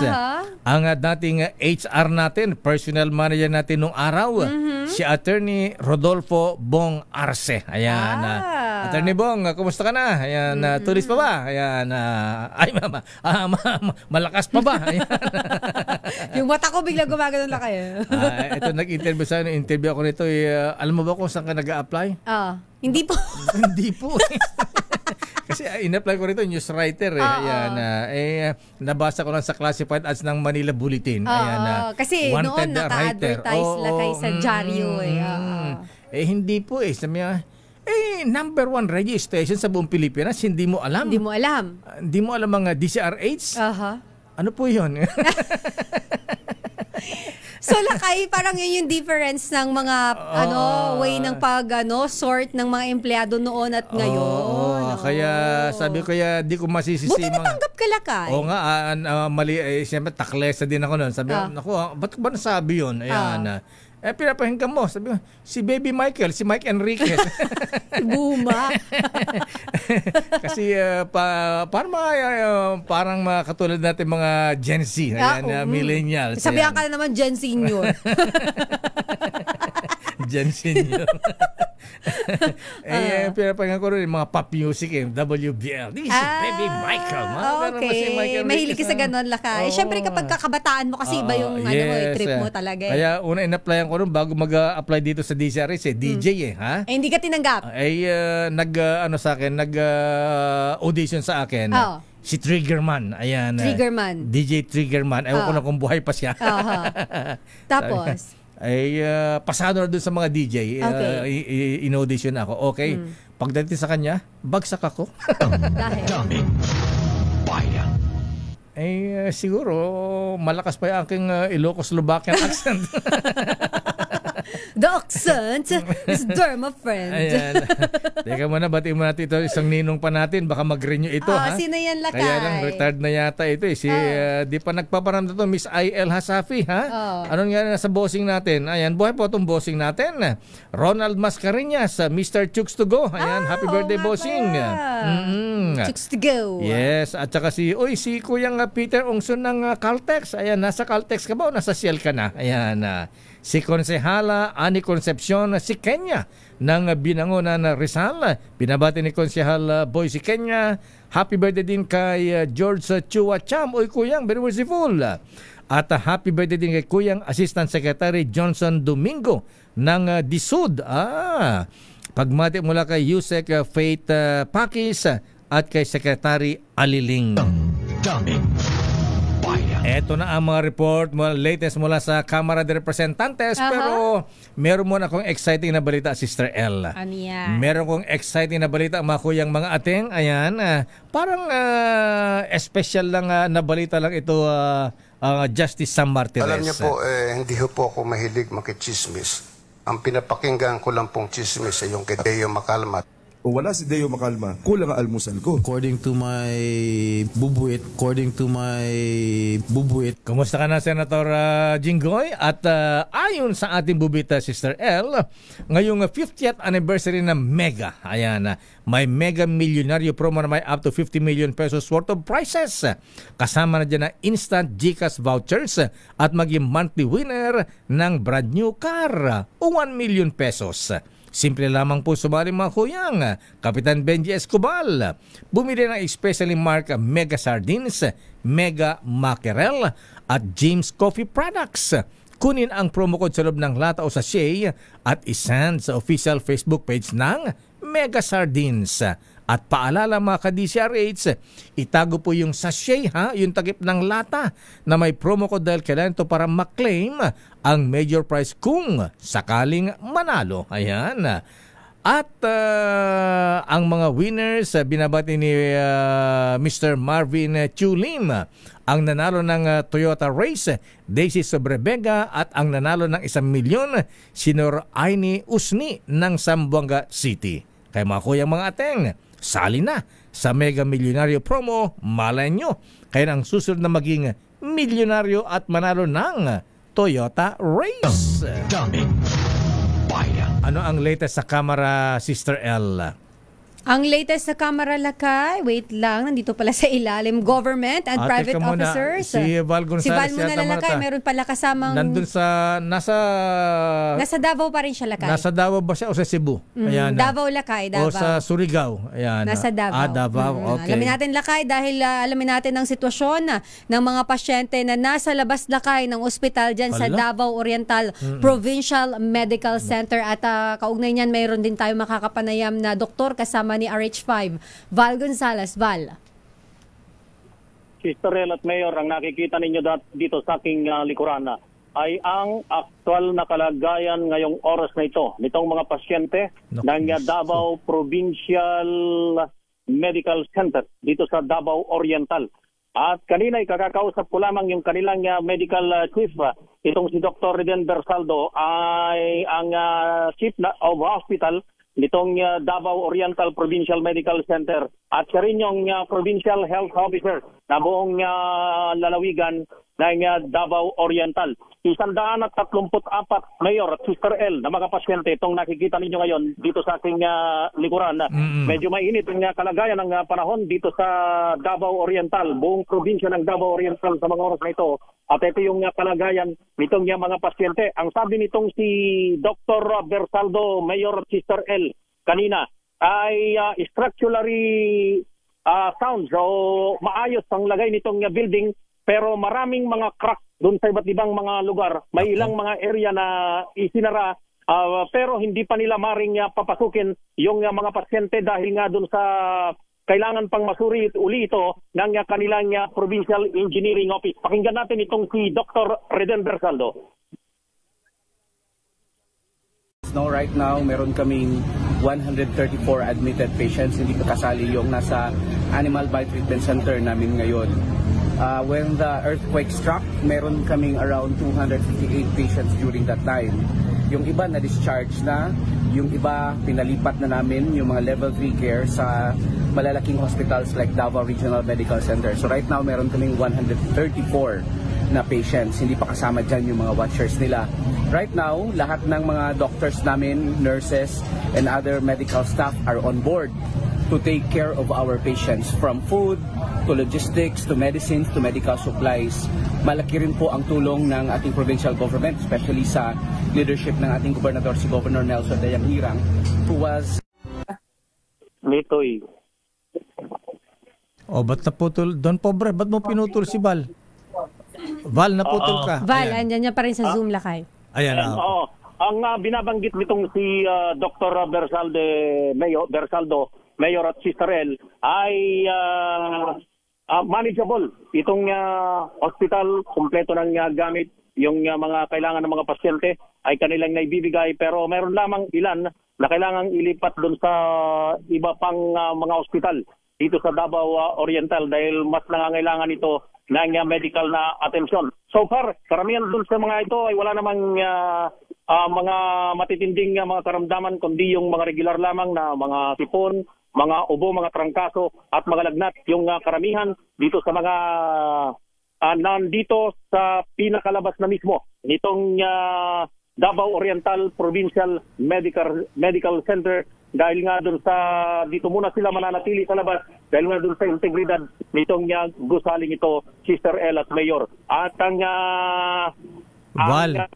Ang dating HR natin, personal manager natin nung araw, si Attorney Rodolfo Bong Arce. Ayan. Attorney Bong, kumusta ka na? Ayan, tulis pa ba? Ayan, malakas pa ba? Ayan. Yung mata ko bigla gumagano lakay. Ito nag-interview sa interview ako nito. Alam mo ba kung saan ka nag-a-apply? Hindi po. Hindi po. Kasi in-apply ko rito, news writer. Ayan, nabasa ko lang sa classified ads ng Manila Bulletin. Ayan, kasi noon naka-advertise lakay sa dyaryo. Hindi po sabi niya, number 1 registration sa buong Pilipinas, hindi mo alam. Hindi mo alam. Hindi mo alam mga DZRH? Ano po yun? So lakay, parang yun yung difference ng mga way ng sort ng mga empleyado noon at ngayon. Kaya sabi ko di ko masisisi. Buti natanggap ka lakay. Oo nga, mali. Siyempre taklesa din ako noon. Sabi ko, naku, ba't ko ba nasabi yun? Ayan. Pinapahinggan mo. Sabi ko, si Baby Michael, si Mike Enriquez. Buma. Kasi parang mga katulad natin mga Gen Z, millennials. Sabihan ka na naman Gen Senior. Gen Senior. Pinapahinggan ko rin mga pop music, WBL. This is Baby Michael. Okay. Mahilig ka sa ganon lakay. Siyempre kapag kakabataan mo kasi iba yung trip mo talaga. Kaya una in-applyan ko rin bago mag-apply dito sa DZRH, DJ hindi ka tinanggap? Nag-audition sa akin. Si Triggerman. Ayan. Triggerman. DJ Triggerman. Ewan ko na kung buhay pa siya. Tapos? Pasado na dun sa mga DJ. In-audition ako. Okay. Pagdating sa kanya, bagsak ako. Daming bayan. Siguro malakas pa yung aking Ilocos-Slovakian accent. The accent is derma friend. Ayan. Teka muna, batiin mo natin ito. Isang ninong pa natin. Baka mag-renew ito, ha? Sino yan, Lakay? Kaya lang, retired na yata ito. Si, di pa nagpaparamdam ito, Miss I.L. Hasafi, ha? Anong nga nasa bossing natin? Ayan, buhay po itong bossing natin. Ronald Mascareñas, Mr. Chooks to go. Ayan, happy birthday, bossing. Chooks to go. Yes, at saka si Kuyang Peter Ongson ng Caltex. Ayan, nasa Caltex ka ba o nasa Ciel ka na? Ayan, si Konsehala Ani Concepcion si Kenya ng Binangonan Rizal. Binabati ni Konsehal Boy si Kenya. Happy birthday din kay George Chua Cham. Uy, Kuyang, very merciful. At happy birthday din kay Kuyang Assistant Secretary Johnson Domingo ng DSUD. Pagmati mula kay Yusek Faith Pakis at kay Secretary Aliling. Ito na ang mga report, latest mula sa Kamara de Representantes. Pero meron muna akong exciting na balita, Sister L. Ano yan? Meron kong exciting na balita, mga kuyang mga ateng. Ayan, parang special lang na balita lang ito, Justice Sam Martirez. Alam niyo po, hindi po ako mahilig makichismis. Ang pinapakinggan ko lang pong chismis ay yung kay Deo Macalma. O wala si Deo Macalma, kulang ang almusal ko. According to my bubuit. Kumusta ka na, Senator Jinggoy? At ayon sa ating bubita, Sister L, ngayong 50th anniversary ng Mega. Ayan, may Mega Milyonaryo promo na may up to 50 million pesos worth of prizes. Kasama na dyan na instant GCash vouchers at maging monthly winner ng brand new car o 1 million pesos. Simple lamang po sumali, mga kuyang. Kapitan Benji Escobal, bumili ng especially marked Mega Sardines, Mega Mackerel at James Coffee Products. Kunin ang promo code sa loob ng lata o sachet at isend sa official Facebook page ng Mega Sardines. At paalala, mga ka-DCRH, itago po yung sachet, yung takip ng lata na may promo code dahil kailangan ito para maklaim ang major prize kung sakaling manalo. Ayan. At ang mga winners, binabati ni Mr. Marvin Chulim, ang nanalo ng Toyota Race, Daisy Sobrebega, at ang nanalo ng 1 milyon, Sinor Aini Usni ng Zamboanga City. Kaya mga kuyang mga ateng, sali na sa Mega Milyonaryo promo, malay nyo, kayo ang susunod na maging milyonaryo at manalo ng Toyota Race. Ano ang latest sa Kamara, Sister L? Ang latest sa Kamara, Lakay, wait lang, nandito pala sa ilalim, government and private officers. Si Val Gonzales. Si Val muna lang, Lakay, meron pala kasamang... Nandun sa, nasa Davao pa rin siya, Lakay. Nasa Davao ba siya o sa Cebu? Ayan, Davao, Lakay, Davao. O sa Surigao. Ayan. Nasa Davao. Davao, okay. Alamin natin, Lakay, dahil alamin natin ang sitwasyon ng mga pasyente na nasa labas, Lakay, ng ospital dyan sa Davao Oriental Provincial Medical Center. At kaugnay niyan, mayroon din tayo makakapanayam na doktor kasama ni RH5, Val Gonzales. Val. Sister Rel at Mayor, ang nakikita ninyo dito sa aking likuran ay ang aktual na kalagayan ngayong oras na ito nitong mga pasyente ng Davao Provincial Medical Center dito sa Davao Oriental. At kanina ikakakausap ko lamang yung kanilang medical chief. Itong si Dr. Reden Bersaldo ay ang chief of hospital nitong Davao Oriental Provincial Medical Center at siya rin yung Provincial Health Officer na buong lalawigan ng Davao Oriental. 134 Mayor at Sister L na mga pasyente itong nakikita ninyo ngayon dito sa ating likuran. Medyo mainit ang kalagayan ng panahon dito sa Davao Oriental, buong probinsya ng Davao Oriental sa mga oras na ito. At ito yung kalagayan nitong mga pasyente. Ang sabi nitong si Dr. Bersaldo, Mayor at Sister L kanina ay structurally sound. So maayos ang lagay nitong building pero maraming mga crack doon sa iba't ibang mga lugar. May ilang mga area na isinara pero hindi pa nila maring papasukin yung mga pasyente dahil nga doon sa kailangan pang masuri uli ito ng kanilang Provincial Engineering Office. Pakinggan natin itong si Dr. Reden Bersaldo. No, right now, meron kaming 134 admitted patients. Hindi pa kasali yung nasa Animal Biotreatment Center namin ngayon. When the earthquake struck, meron kaming around 258 patients during that time. Yung iba na discharge na, yung iba pinalipat na namin yung mga level 3 care sa malalaking hospitals like Davao Regional Medical Center. So right now meron kaming 134 na patients. Hindi pa kasama dyan yung mga watchers nila. Right now, lahat ng mga doctors namin, nurses, and other medical staff are on board to take care of our patients, from food to logistics to medicines to medical supplies. Malaki rin po ang tulong ng ating provincial government, especially sa leadership ng ating gobernador, si Governor Nelson Dayang Hirang, who was... Mitoy. Ba't naputol? Don Pobre, ba't mo pinutol si Val? Val, naputol ka. Val, andyan niya pa rin sa Zoom, Lakay. Ayan. Ang binabanggit nitong si Dr. Bersaldo, Mayor at Sister El, ay manageable. Itong hospital, kumpleto ng gamit, yung mga kailangan ng mga pasyente ay kanilang naibibigay, pero meron lamang ilan na kailangang ilipat doon sa iba pang mga hospital dito sa Davao Oriental dahil mas nangangailangan ito ng medical na atensyon. So far, karamihan doon sa mga ito ay wala namang mga matitinding mga karamdaman, kundi yung mga regular lamang na mga sipon, mga ubo, mga trangkaso at mga lagnat. Yung karamihan dito sa mga nandito sa pinakalabas na mismo nitong Davao Oriental Provincial Medical Center, dahil nga doon sa dito muna sila mananatili sa labas dahil nga doon sa integridad nitong gusaling ito, Sister El at Mayor. At ang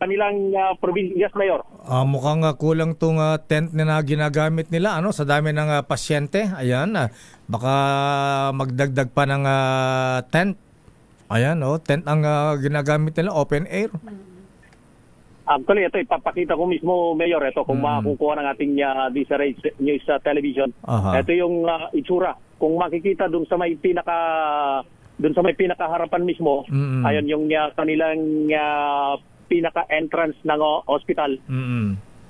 kanilang probinsya, yes, Mayor. Mukhang kulang tong tent na ginagamit nila sa dami ng pasyente. Ayan, baka magdagdag pa ng tent. Ayan, tent ang ginagamit nila, open air. Actually, ito ipapakita ko mismo, Mayor, ito kung makukuha ng ating DZRH News Television. Ito yung itsura. Kung makikita dun sa may pinakaharapan mismo, ayun yung kanilang pinaka-entrance ng hospital.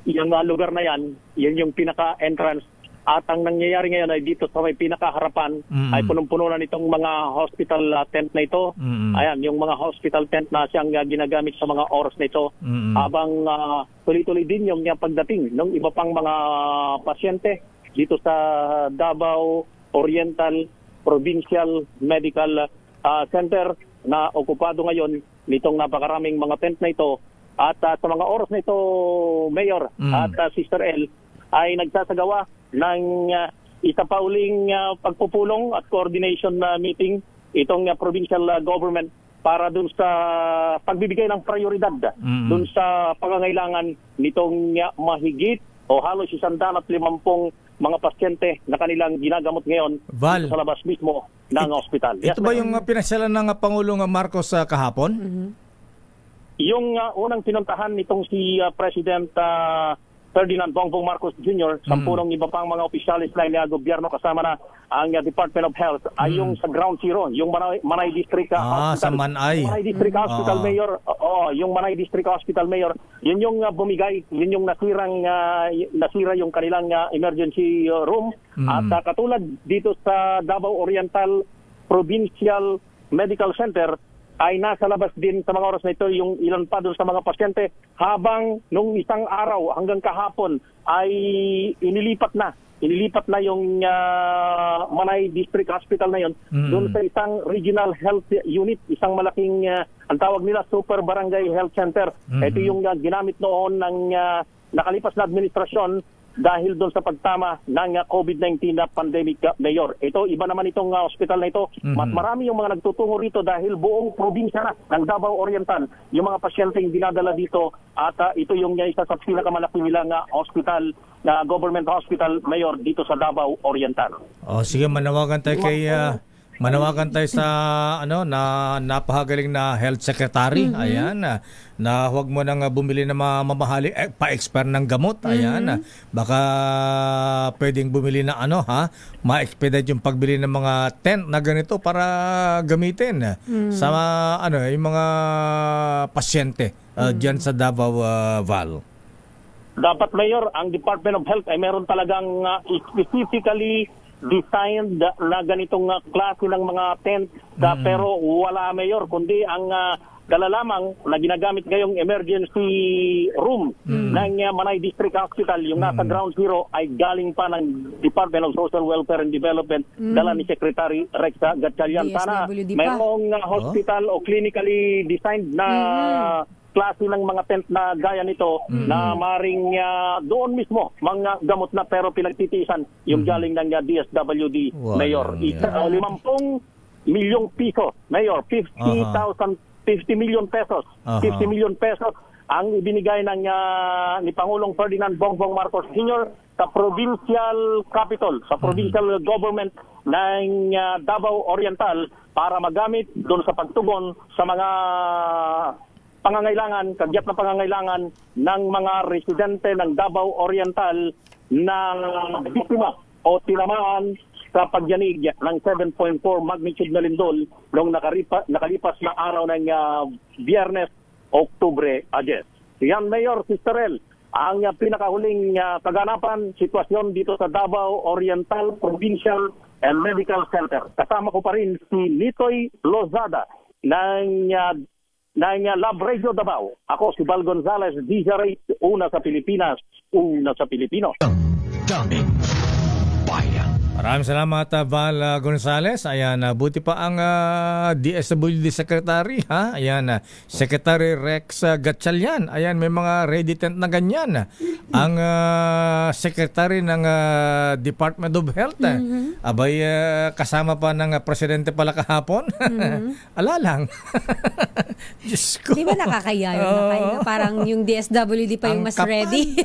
Yung lugar na yan, yun yung pinaka-entrance. At ang nangyayari ngayon ay dito sa may pinakaharapan ay punong-puno na nitong mga hospital tent na ito. Ayan, yung mga hospital tent na siyang ginagamit sa mga oras na ito. Habang tuloy-tuloy din yung pagdating ng iba pang mga pasyente dito sa Davao Oriental Provincial Medical Center na okupado ngayon nitong napakaraming mga tent na ito. At sa mga oras na ito, Mayor at Sister El, ay nagsasagawa ng isa pa uling pagpupulong at coordination meeting itong provincial government para dun sa pagbibigay ng prioridad dun sa pangangailangan nitong mahigit o halos 150 mga pasyente na kanilang ginagamot ngayon sa labas mismo ng hospital. Ito ba yung pinasyalan ng Pangulong Marcos kahapon? Yung unang pinuntahan nitong si President Ferdinand Bongbong Marcos Jr., sampurong iba pang mga opisyalis na gobyerno kasama na ang Department of Health ay yung sa Ground Zero, yung Manay District Hospital. Sa Manay. Manay District Hospital Mayor. Yung Manay District Hospital Mayor, yun yung bumigay, yun yung nasira yung kanilang emergency room. At katulad dito sa Davao Oriental Provincial Medical Center, ay nasa labas din sa mga oras na ito yung ilan pa doon sa mga pasyente, habang nung isang araw hanggang kahapon ay inilipat na yung Manay District Hospital na yon doon sa isang regional health unit, isang malaking ang tawag nila Super Barangay Health Center. Ito yung ginamit noon ng nakalipas na administrasyon dahil doon sa pagtama ng COVID-19 na pandemic, Mayor. Ito, iba naman itong hospital na ito. Mas marami yung mga nagtutungo rito dahil buong probinsya na ng Davao Oriental yung mga pasyente yung dinadala dito, at ito yung isa sa pinakamalaki nilang hospital, na government hospital, Mayor, dito sa Davao Oriental. Sige, manawagan tayo sa na napakagaling na health secretary. Ayan, na huwag mo nang bumili ng mamahali pa-expire ng gamot. Ayan, baka pwedeng bumili na ma-expedite yung pagbili ng mga tent na ganito para gamitin sa yung mga pasyente diyan sa Davao Val. Dapat, Mayor, ang Department of Health ay meron talagang specifically designed na ganitong klase ng mga tent, pero wala, Mayor, kundi ang dala lamang na ginagamit ngayong emergency room ng Manay District Hospital, yung nasa ground zero, ay galing pa ng Department of Social Welfare and Development, dala ni Secretary Rex Gatchalian. Sana mayroong hospital o clinically designed na klase ng mga tent na gaya nito na maring doon mismo mga gamot na pero pinagtitiisan yung galing ng DSWD, Mayor. 50 milyong piso, Mayor, 50 million pesos. 50 million pesos ang ibinigay ni Pangulong Ferdinand Bongbong Marcos Sr. sa provincial capital, sa provincial government ng Davao Oriental para magamit doon sa pagtugon sa mga pangangailangan, kagyat na pangangailangan ng mga residente ng Davao Oriental ng biktima o tinamaan sa pagyanig ng 7.4 magnitude na lindol noong nakalipas na araw ng Biyernes, Oktubre 10. Yan, Mayor, Sister El, ang pinakahuling kaganapan, sitwasyon dito sa Davao Oriental Provincial and Medical Center. Kasama ko pa rin si Nitoy Lozada ng Lab Radio Davao. Ako si Val Gonzalez, DJ una sa Pilipinas, una sa Pilipino. Daming Bayan. Maraming salamat, Val Gonzalez. Ayan, buti pa ang DSWD Secretary, ha? Ayan, Secretary Rex Gatchalian. Ayan, may mga ready tent na ganyan. Ang Secretary ng Department of Health, abay, kasama pa ng Presidente pala kahapon. Ala lang. Diyos ko. Di ba nakakaya yun? Parang yung DSWD pa yung mas ready.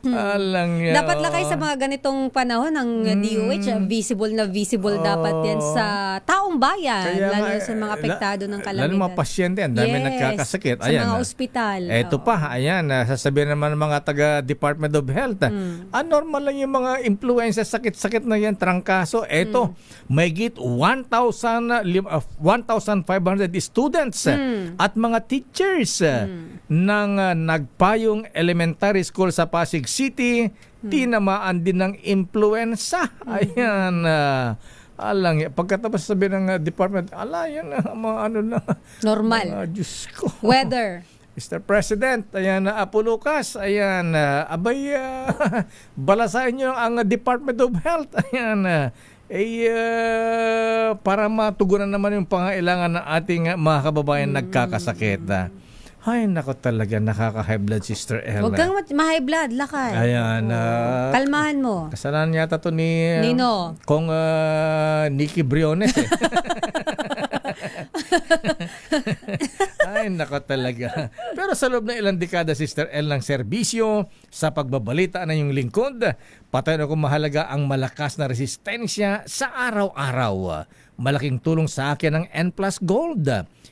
Alang yun. Dapat lakay sa mga ganitong panahon ng DOH, visible na visible dapat yan sa taong bayan, lalo sa mga apektado ng kalamidad. Lalo mga pasyente, ang dami nagkakasakit. Sa mga ospital. Eto pa, ayan, sasabihin naman ng mga taga-Department of Health, normal lang yung mga influenza, sakit-sakit na yan, trangkaso. Eto, may git 1,500 students at mga teachers ng Nagpayong Elementary School sa Pasig City, tinamaan din ng influenza. Ayan, alang, pagkatapos sabihin ng department, yan, mga ano na. Normal. Diyos ko. Weather. Mr. President, ayan, Apo Lucas, ayan, abay, balasahin nyo ang Department of Health, ayan, para matugunan naman yung pangailangan ng ating mga kababayan nagkakasakit. Ay, nako talaga, nakaka-high blood, Sister Ella. Huwag kang ma-high blood, lakay. Ayan. Kalmahan mo. Kasalanan yata to ni Nino. Kong Nikki Briones. Ay, nako talaga. Pero sa loob ng ilang dekada, Sister El, ng serbisyo sa pagbabalita ng iyong lingkod, patay na kung mahalaga ang malakas na resistensya sa araw-araw. Malaking tulong sa akin ang N+ Gold,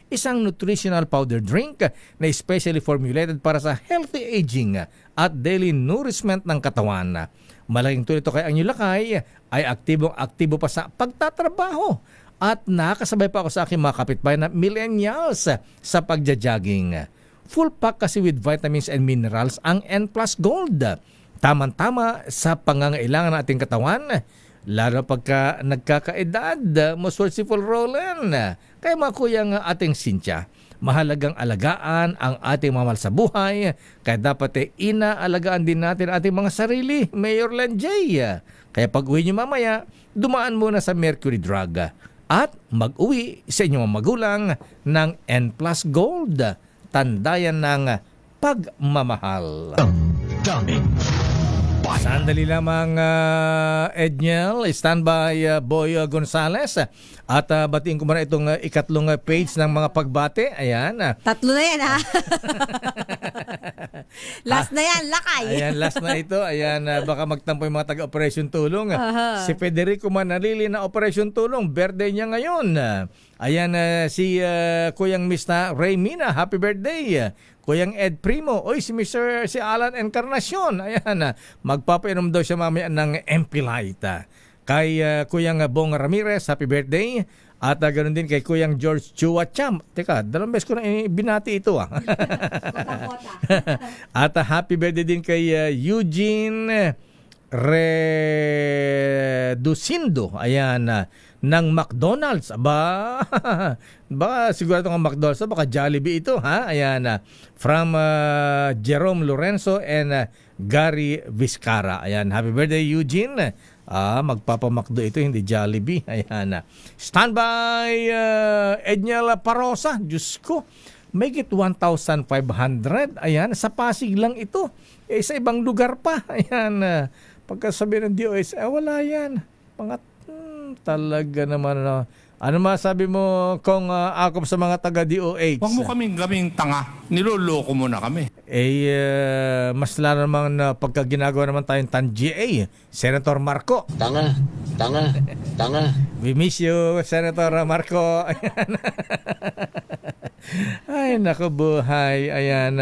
isang nutritional powder drink na specially formulated para sa healthy aging at daily nourishment ng katawan. Malaking tulong ito kay Anyo Lakay ay aktibong-aktibo pa sa pagtatrabaho at nakakasabay pa ako sa aking mga kapitbahay na millennials sa pagja-jogging. Full pack kasi with vitamins and minerals ang N+ Gold. Tamang-tama sa pangangailangan ng ating katawan, lalo pagka nagkakaedad, most merciful Roland. Kaya mga kuyang ating Cynthia, mahalagang alagaan ang ating mamahal sa buhay, kaya dapat inaalagaan din natin ating mga sarili, Mayor Len J. Kaya pag uwi nyo mamaya, dumaan muna sa Mercury Drug at mag-uwi sa inyong magulang ng N+ Gold, tandayan ng pagmamahal. Daming Sandali lamang, Edniel, standby Boy Gonzales. At batiin ko muna itong ikatlong page ng mga pagbate. Ayan. Tatlo na yan, ha? Last na yan, lakay. Ayan, last na ito. Ayan, baka magtampo yung mga taga-Operation Tulong. Si Federico Manalili na Operation Tulong, birthday niya ngayon. Ayan, si Kuyang Mr. Ray Mina, happy birthday. Kuyang Ed Primo, si Alan Encarnacion, ayan, magpapainom daw siya mamaya ng MP Light. Kay Kuyang Bong Ramirez, happy birthday. At ganoon din kay Kuyang George Chua Champ. Teka, 2 beses ko na binati ito. At happy birthday din kay Eugene reducindo, ayan, ng McDonald's. Aba, baka sigurado ng McDonald's, baka Jollibee ito, ha? Ayan, from Jerome Lorenzo and Gary Vizcara. Ayan, happy birthday, Eugene. Magpapamakdo ito, hindi Jollibee. Ayan, standby, Edniel Parosa. Diyos ko, make it 1,500. Ayan, sa Pasig lang ito. Sa ibang lugar pa. Ayan, pagkasabi ng DOH, wala yan. Talaga naman. Ano masabi mo kung ako sa mga taga-DOH? Huwag mo kaming tanga. Niloloko mo na kami. Mas lalo naman pagka ginagawa naman tayong TAN-GA, Senator Marco. Tanga. We miss you, Senator Marco. Ay, naku buhay. Ayan,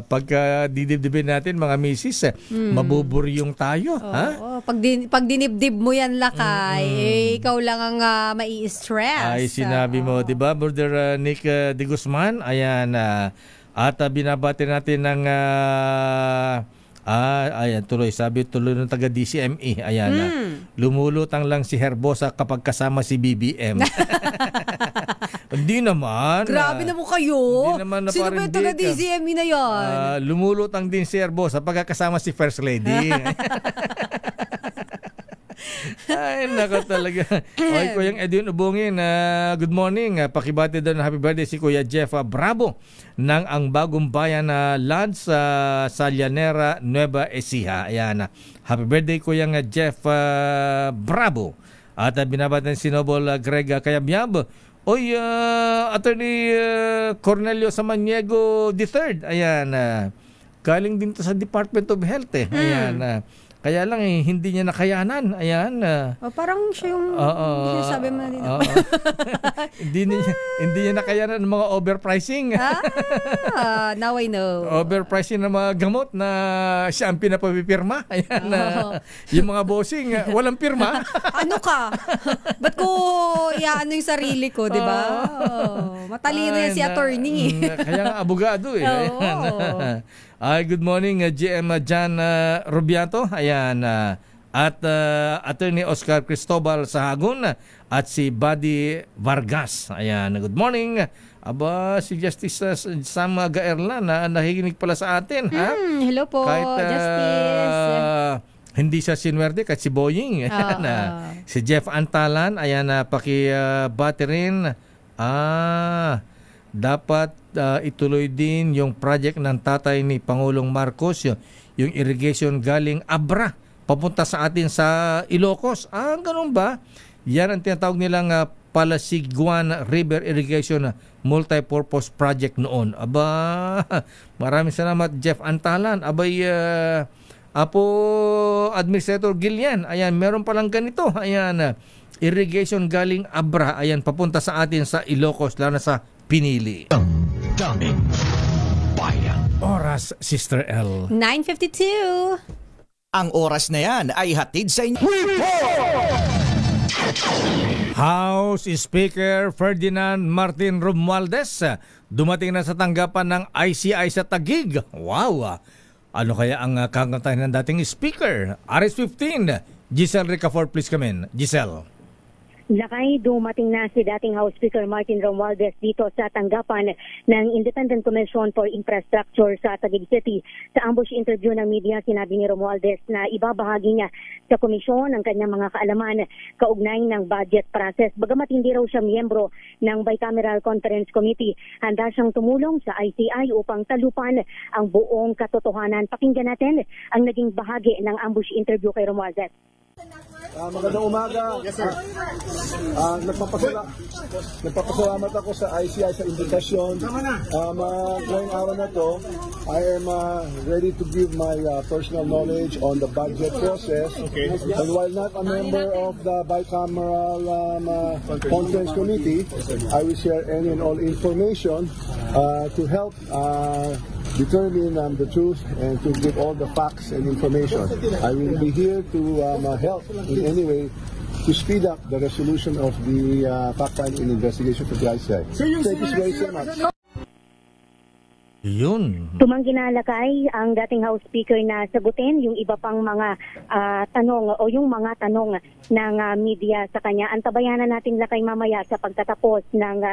pagka didibdibin natin, mga misis, mabuburyong tayo. Ha? Pag dinibdib mo yan, Lakay, ikaw lang ang mai-stress. Ay, sinabi mo, di ba, Brother Nick De Guzman? Ayan, at binabati natin ng ayan, tuloy ng taga DCME. Ayan, lumulutang lang si Herbosa kapag kasama si BBM. Hindi naman. Grabe naman kayo. Hindi naman na. Sino ba yung taga DCME na yan? Lumulutang din si Herbosa pag kasama si First Lady. Ay, nako talaga. Okay, Kuyang Edwin Ubungin, good morning. Pakibati daw ng happy birthday si Kuya Jeff Bravo ng Ang Bagong Bayan na Lads sa Llanera, Nueva Ecija. Ayan, happy birthday Kuyang Jeff Bravo. At binabati si Noble Greg Kayamyab. Oy, Attorney Cornelio Samaniego III. Ayan, galing din to sa Department of Health. Ayan, kaya lang hindi niya nakayanan. Ayan. Parang siya yung sabi mo na din. Hindi niya nakayanan ng mga overpricing. Now I know. Overpricing ng mga gamot na siya ang pinapapipirma. Ayan. Yung mga bossing, walang pirma. Ano ka? Ba't ko iaano yung sarili ko, di ba? Matalino yan si attorney. Kaya nga abogado eh. Good morning, GM Jan Rubiato. Ayan, at Attorney Oscar Cristobal Sahagun at si Buddy Vargas. Ayan, good morning. Aba, si Justice Sam Gaerla na nakikinig pala sa atin. Hello po, kahit, Justice. Hindi siya sinwerte kahit si Boying. Si Jeff Antalan. Ayan, pakibati rin. Dapat ituloy din yung project ng tatay ni Pangulong Marcos, yung irrigation galing Abra papunta sa atin sa Ilocos. Ganun ba? Yan ang tinatawag nilang Palasiguan River Irrigation Multipurpose Project noon. Aba, maraming salamat Jeff Antalan. Abay, Apo Administrator Gillian, ayan, meron palang ganito. Ayan, irrigation galing Abra, ayan, papunta sa atin sa Ilocos, lalo na sa Pinili. Daming Bayan. Oras, Sister L. 9:52. Ang oras na yan ay hatid sa inyo. House Speaker Ferdinand Martin Romualdez dumating na sa tanggapan ng ICI sa Taguig. Wow! Ano kaya ang kakantahin ng dating speaker? RS15, Giselle Ricafort, please come in. Giselle. Lakay, dumating na si dating House Speaker Martin Romualdez dito sa tanggapan ng Independent Commission for Infrastructure sa Taguig City. Sa ambush interview ng media, sinabi ni Romualdez na ibabahagi niya sa komisyon ang kanyang mga kaalaman kaugnay ng budget process. Bagamat hindi raw siya miyembro ng Bicameral Conference Committee, handa siyang tumulong sa ICI upang talupan ang buong katotohanan. Pakinggan natin ang naging bahagi ng ambush interview kay Romualdez. Magandang umaga. Yes, sir. Nagpapasalamat ako sa ICI sa invitation. Ngayong araw na to, I am ready to give my personal knowledge on the budget process. Okay. And while not a member of the Bicameral Conference Committee, I will share any and all information to help determine the truth and to give all the facts and information. I will be here to help in any way to speed up the resolution of the fact-finding investigation for the ICI. Thank you very much. Yun. Tumanggi na Lakay ang dating House Speaker na sagutin yung iba pang mga tanong o yung mga tanong ng media sa kanya. Antabayanan natin Lakay mamaya sa pagtatapos ng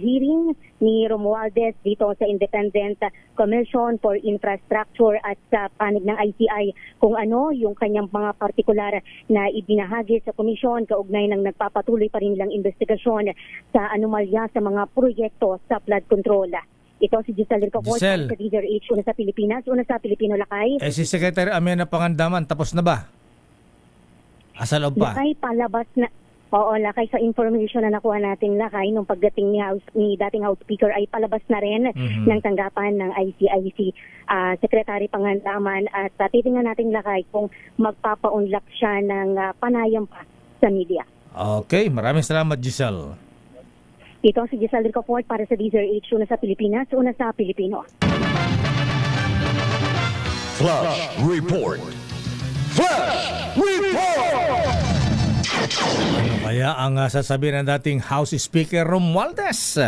hearing ni Romualdez dito sa Independent Commission for Infrastructure at sa panig ng ICI kung ano yung kanyang mga partikular na ibinahagi sa komisyon kaugnay ng nagpapatuloy pa rin nilang investigasyon sa anomalya sa mga proyekto sa flood control. Ito si Giselle Ricafort sa DZRH, una sa Pilipinas, una sa Pilipino Lakay. Si Secretary Amena Pangandaman, tapos na ba? Asa loob pa? Lakay, palabas na. Oo, Lakay, sa information na nakuha natin Lakay, nung pagdating ni dating House Speaker ay palabas na rin ng tanggapan ng ICIC Secretary Pangandaman at titingnan natin Lakay kung magpapaunlak siya ng panayam pa sa media. Okay, maraming salamat Giselle. Ito si Giselle Ricafort para sa DZRH, una sa Pilipinas, una sa Pilipino. Flash Report. Flash Report! Kaya ang sasabihin ng dating House Speaker Romualdez.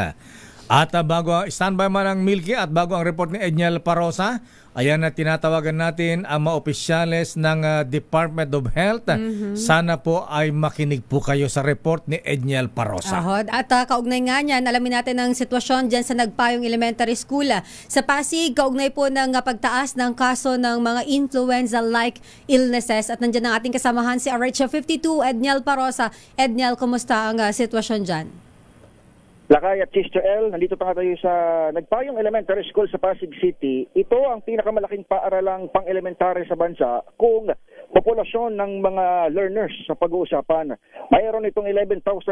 At bago standby man ang Milky at bago ang report ni Edniel Parosa, ayan na tinatawagan natin ang mga opisyales ng Department of Health. Sana po ay makinig po kayo sa report ni Edniel Parosa. At kaugnay nga niyan, alamin natin ang sitwasyon dyan sa Nagpayong Elementary School. Sa Pasig, kaugnay po ng pagtaas ng kaso ng mga influenza-like illnesses. At nandiyan ang ating kasamahan si RH52, Edniel Parosa. Edniel, kumusta ang sitwasyon dyan? Lakay at Sister L, nandito pa tayo sa Nagpayong Elementary School sa Pasig City. Ito ang pinakamalaking paaralang pang-elementary sa bansa kung populasyon ng mga learners sa pag-uusapan. Mayroon itong 11,140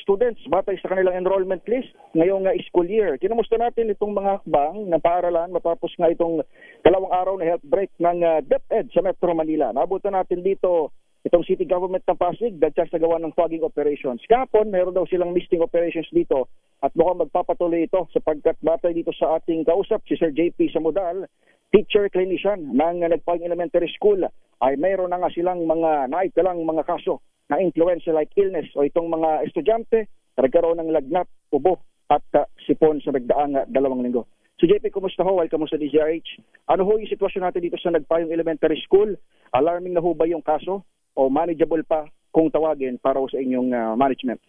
students batay sa kanilang enrollment list ngayong school year. Kinamusta natin itong mga hakbang ng paaralan matapos nga itong 2 araw na health break ng DepEd sa Metro Manila. Nabutan natin dito itong City Government ng Pasig dahil sa gawa ng fogging operations. Kahapon, mayroon daw silang misting operations dito at mukhang magpapatuloy ito sapagkat batay dito sa ating kausap, si Sir JP Samudal, teacher clinician ng Nagpayong Elementary School, ay mayroon na nga silang mga naitalang mga kaso na influenza-like illness o itong mga estudyante na nagkaroon ng lagnat, ubo at sipon sa nagdaang 2 linggo. So JP, kumusta ho? Welcome sa DZRH. Ano ho yung sitwasyon natin dito sa Nagpayong Elementary School? Alarming na ho ba yung kaso? O manageable pa kung tawagin para sa inyong management?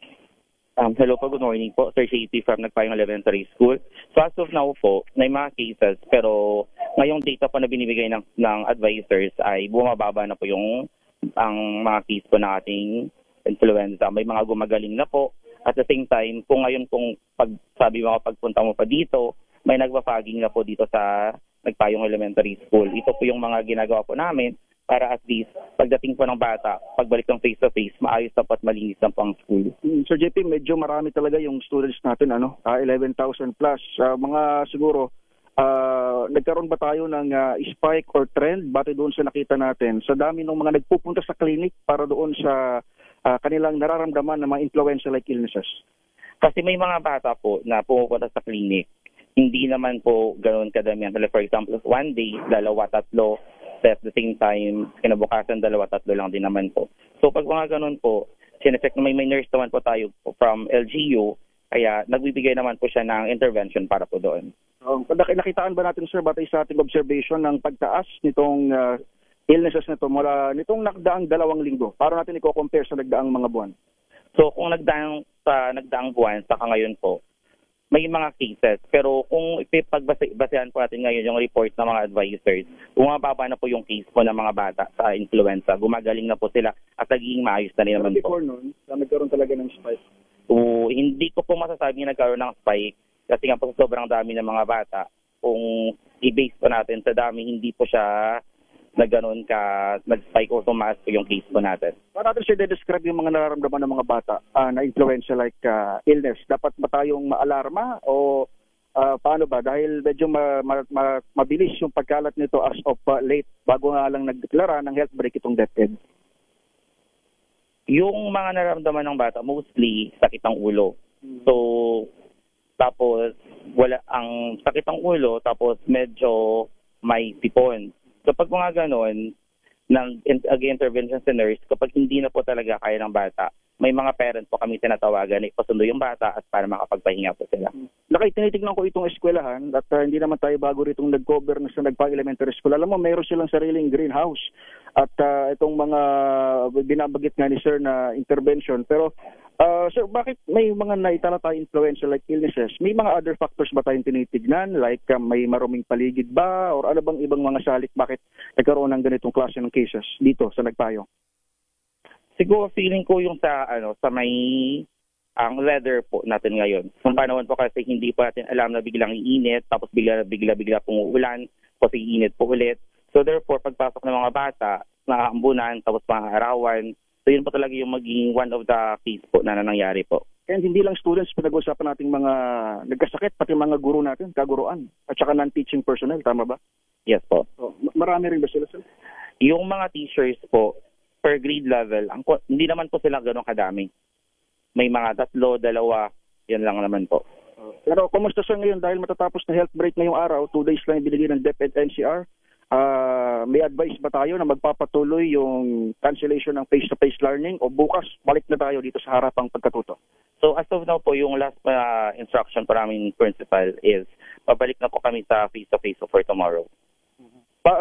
Hello po, good morning po. Sir Shady from Nagpayong Elementary School. So as of now po, may mga cases pero ngayong data po na binibigay ng advisors ay bumababa na po ang mga case po ng ating influenza. May mga gumagaling na po. At the same time, kung ngayon sabi mo pagpunta mo pa dito, may nagpa-fogging na po dito sa Nagpayong Elementary School. Ito po yung mga ginagawa po namin para at least pagdating po ng bata, pagbalik ng face-to-face, maayos na po at malinis na po ang school. Sir JP, medyo marami talaga yung students natin, 11,000 plus. Mga siguro, nagkaroon ba tayo ng spike or trend batay doon sa nakita natin sa dami ng mga nagpupunta sa clinic para doon sa kanilang nararamdaman ng mga influenza-like illnesses? Kasi may mga bata po na pumupunta sa clinic, hindi naman po ganoon kadamihan. For example, one day, 2, 3, at the same time, kinabukasan 2, 3 lang din naman po. So pag mga ganun po, sinecheck na may nurse naman po tayo from LGU, kaya nagbibigay naman po siya ng intervention para po doon. Nakitaan ba natin, sir, batay sa ating observation ng pagtaas nitong illnesses na ito mula nitong nagdaang 2 linggo? Para natin i-compare sa nagdaang mga buwan. So kung nagdaang buwan, saka ngayon po, may mga cases. Pero kung ipagbasehan po natin ngayon yung report ng mga advisors, bumababa na po yung case po ng mga bata sa influenza. Gumagaling na po sila at naging maayos na rin naman po. Before noon, nagkaroon talaga ng spike? Hindi ko po masasabi na nagkaroon ng spike kasi nga po sobrang dami ng mga bata. Kung i-base po natin sa dami, hindi po siya na gano'n nag-spike o tumaas po yung case po natin. Para natin siya describe yung mga nararamdaman ng mga bata na influenza-like illness. Dapat ba tayong maalarma o paano ba? Dahil medyo mabilis yung pagkalat nito as of late bago nga lang nagdeklara ng health break itong DepEd. Yung mga nararamdaman ng bata, mostly sakit ng ulo. So, tapos wala ang sakit ng ulo, tapos medyo may sipon. So pag mga ganon, ng intervention sa nurse, kapag hindi na po talaga kaya ng bata, may mga parent po kami tinatawagan, ipasundo yung bata at para makapagpahinga po sila. Lakay, tinitignan ko itong eskwelahan at hindi naman tayo bago ritong nag-cover na sa Nagpay Elementary School. Alam mo, mayroon silang sariling greenhouse at itong mga binabagit nga ni Sir na intervention. Pero Sir, bakit may mga naitala tayo influential like illnesses? May mga other factors ba tayong tinitignan? Like may maruming paligid ba? Or ano bang ibang mga salik? Bakit nagkaroon ng ganitong klase ng cases dito sa Nagpayong? Siguro feeling ko yung sa may ang weather po natin ngayon. Kung panahon po kasi hindi po natin alam na biglang iinit, tapos bigla pong uulan, tapos iinit po ulit. So therefore, pagpasok ng mga bata, nakaambunan, tapos mga arawan, so yun po talaga yung maging one of the case po na nangyari po. And hindi lang students, pinag-usapan nating mga nagkasakit, pati mga guro natin, kaguruan, at saka non-teaching personnel, tama ba? Yes po. So, marami rin ba sila, sir? Yung mga teachers po, per grade level, hindi naman po sila ganun kadami. May mga 3, 2, yan lang naman po. Pero kumusta siya ngayon dahil matatapos na health break ngayong araw, 2 days lang ibinigay ng DepEd NCR? May advice ba tayo na magpapatuloy yung cancellation ng face-to-face learning o bukas balik na tayo dito sa harapang pagkatuto? So as of now po, yung last instruction po namin principal is pabalik na po kami sa face-to-face for tomorrow.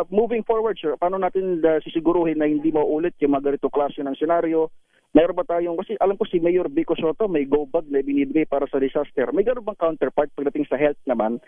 Moving forward, sir, paano natin sisiguruhin na hindi maulit yung mga ganito klase ng senaryo? Mayroon ba tayong, kasi alam ko si Mayor Vico Soto may go bag na binibigay para sa disaster. May gano'n bang counterpart pagdating sa health naman?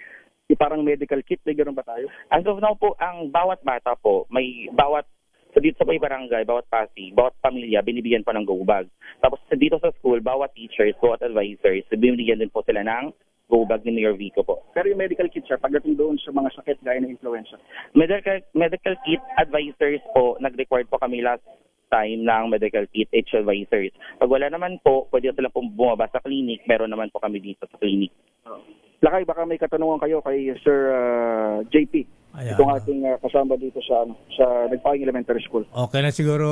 Parang medical kit, may gano'n ba tayo? As of now po, ang bawat bata po, so dito sa may barangay, bawat pasi, bawat pamilya, binibigyan pa ng go bag. Tapos dito sa school, bawat teachers, bawat advisors, binibigyan din po sila ng go bag ni Mayor Vico po. Pero yung medical kit, sir, pagdating doon sa mga sakit gaya ng influenza? Medical kit advisors po, nag-record po kami last time ng medical kit advisors. Pag wala naman po, pwede sila pong bumaba sa clinic, meron naman po kami dito sa clinic. Lakay, baka may katanungan kayo kay Sir JP. Ayan. Itong ating kasama dito sa Nagpayong Elementary School. Okay na siguro,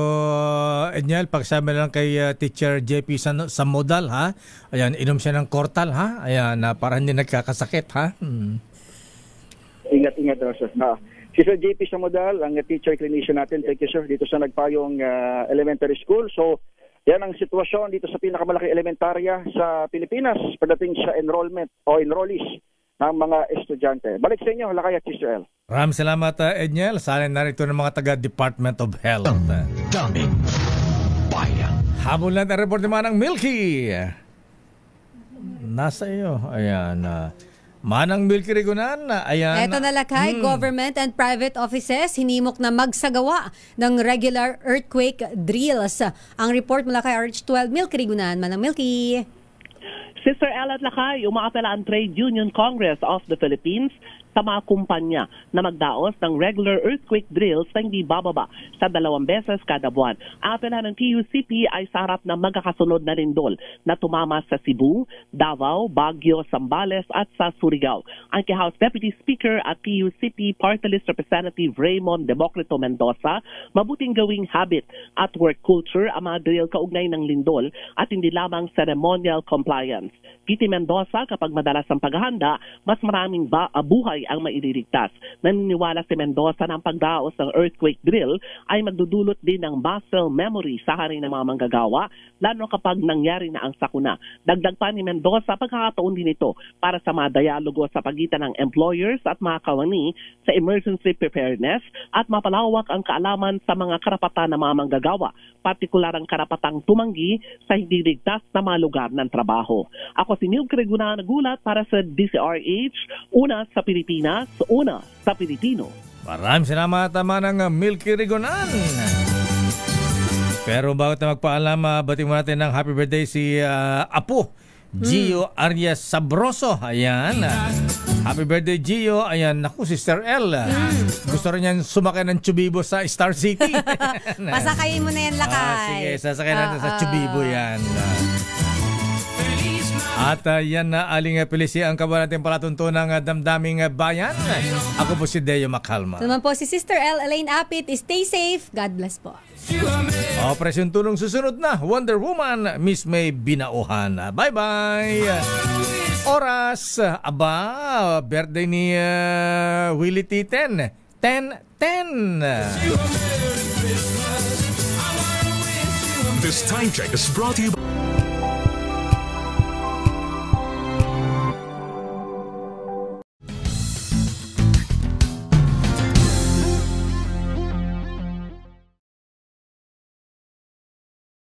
Edniel, pagsama lang kay Teacher JP sa modal, ha? Ayan, inom siya ng Cortal, ha? Ayan, para hindi nagkakasakit, ha? Ingat daw, sir. Si Sir JP sa modal, ang teacher clinician natin. Thank you, sir, dito sa Nagpayong Elementary School. So, yan ang sitwasyon dito sa pinakamalaking elementarya sa Pilipinas pagdating sa enrollment o enrollees ng mga estudyante. Balik sa inyo, Lakay at Sister L. Maraming salamat, Edniel. Sana narito ng mga taga-Department of Health. Daming bayan. Habol natin ang report naman ng Milky. Nasa iyo. Ayan. Manang Milky Rigunan. Ayan. Eto na Lakay, government and private offices hinimok na magsagawa ng regular earthquake drills. Ang report mula kay RH12 Milky Rigunan. Manang Milky. Sister Ella at Lakay, umaapela ang Trade Union Congress of the Philippines sa mga kumpanya na magdaos ng regular earthquake drills na hindi bababa sa 2 beses kada buwan. Apela ng PUCP ay sa harap ng magkakasunod na lindol na tumama sa Cebu, Davao, Baguio, Zambales at sa Surigao. Ang House Deputy Speaker at PUCP Party List Representative Raymond Democrito Mendoza, mabuting gawing habit at work culture ang mga drill kaugnay ng lindol at hindi lamang ceremonial compliance. Piti Mendoza, kapag madalas ang paghahanda, mas maraming buhay ang maililigtas. Naniniwala si Mendoza na ang pagdaos ng earthquake drill ay magdudulot din ng muscle memory sa hari ng mga manggagawa, lalo kapag nangyari na ang sakuna. Dagdag pa ni Mendoza, pagkakataon din ito para sa mga dialogo sa pagitan ng employers at mga kawani sa emergency preparedness at mapalawak ang kaalaman sa mga karapatan ng mga manggagawa, partikular ang karapatang tumanggi sa hindi ligtas na mga lugar ng trabaho. Ako si Milky Rigunan, nagulat para sa DCRH, una sa Pilipinas, una sa Pilipino. Maraming salamat naman ng Milky Rigunan. Pero bago tayo magpaalam, batiin mo natin ng happy birthday si Apo Gio Arias Sabroso. Ayan. Happy birthday, Gio. Ayan. Naku, Sister L. Gusto rin yan sumakay ng Chubibo sa Star City. Pasakayin mo na yan, Lakay. Sige, sasakay natin sa Chubibo yan. At yan na aling Felicia ang kaban natin palatuntunang damdaming bayan. Ako po si Deo Macalma. Naman po si Sister L. Elaine Apit. Stay safe. God bless po. Operasyon Tulong susunod na. Wonder Woman, Miss May Binauhan. Bye-bye. Oras. Aba, birthday ni Willie Titen. 10-10. This time check is brought to you by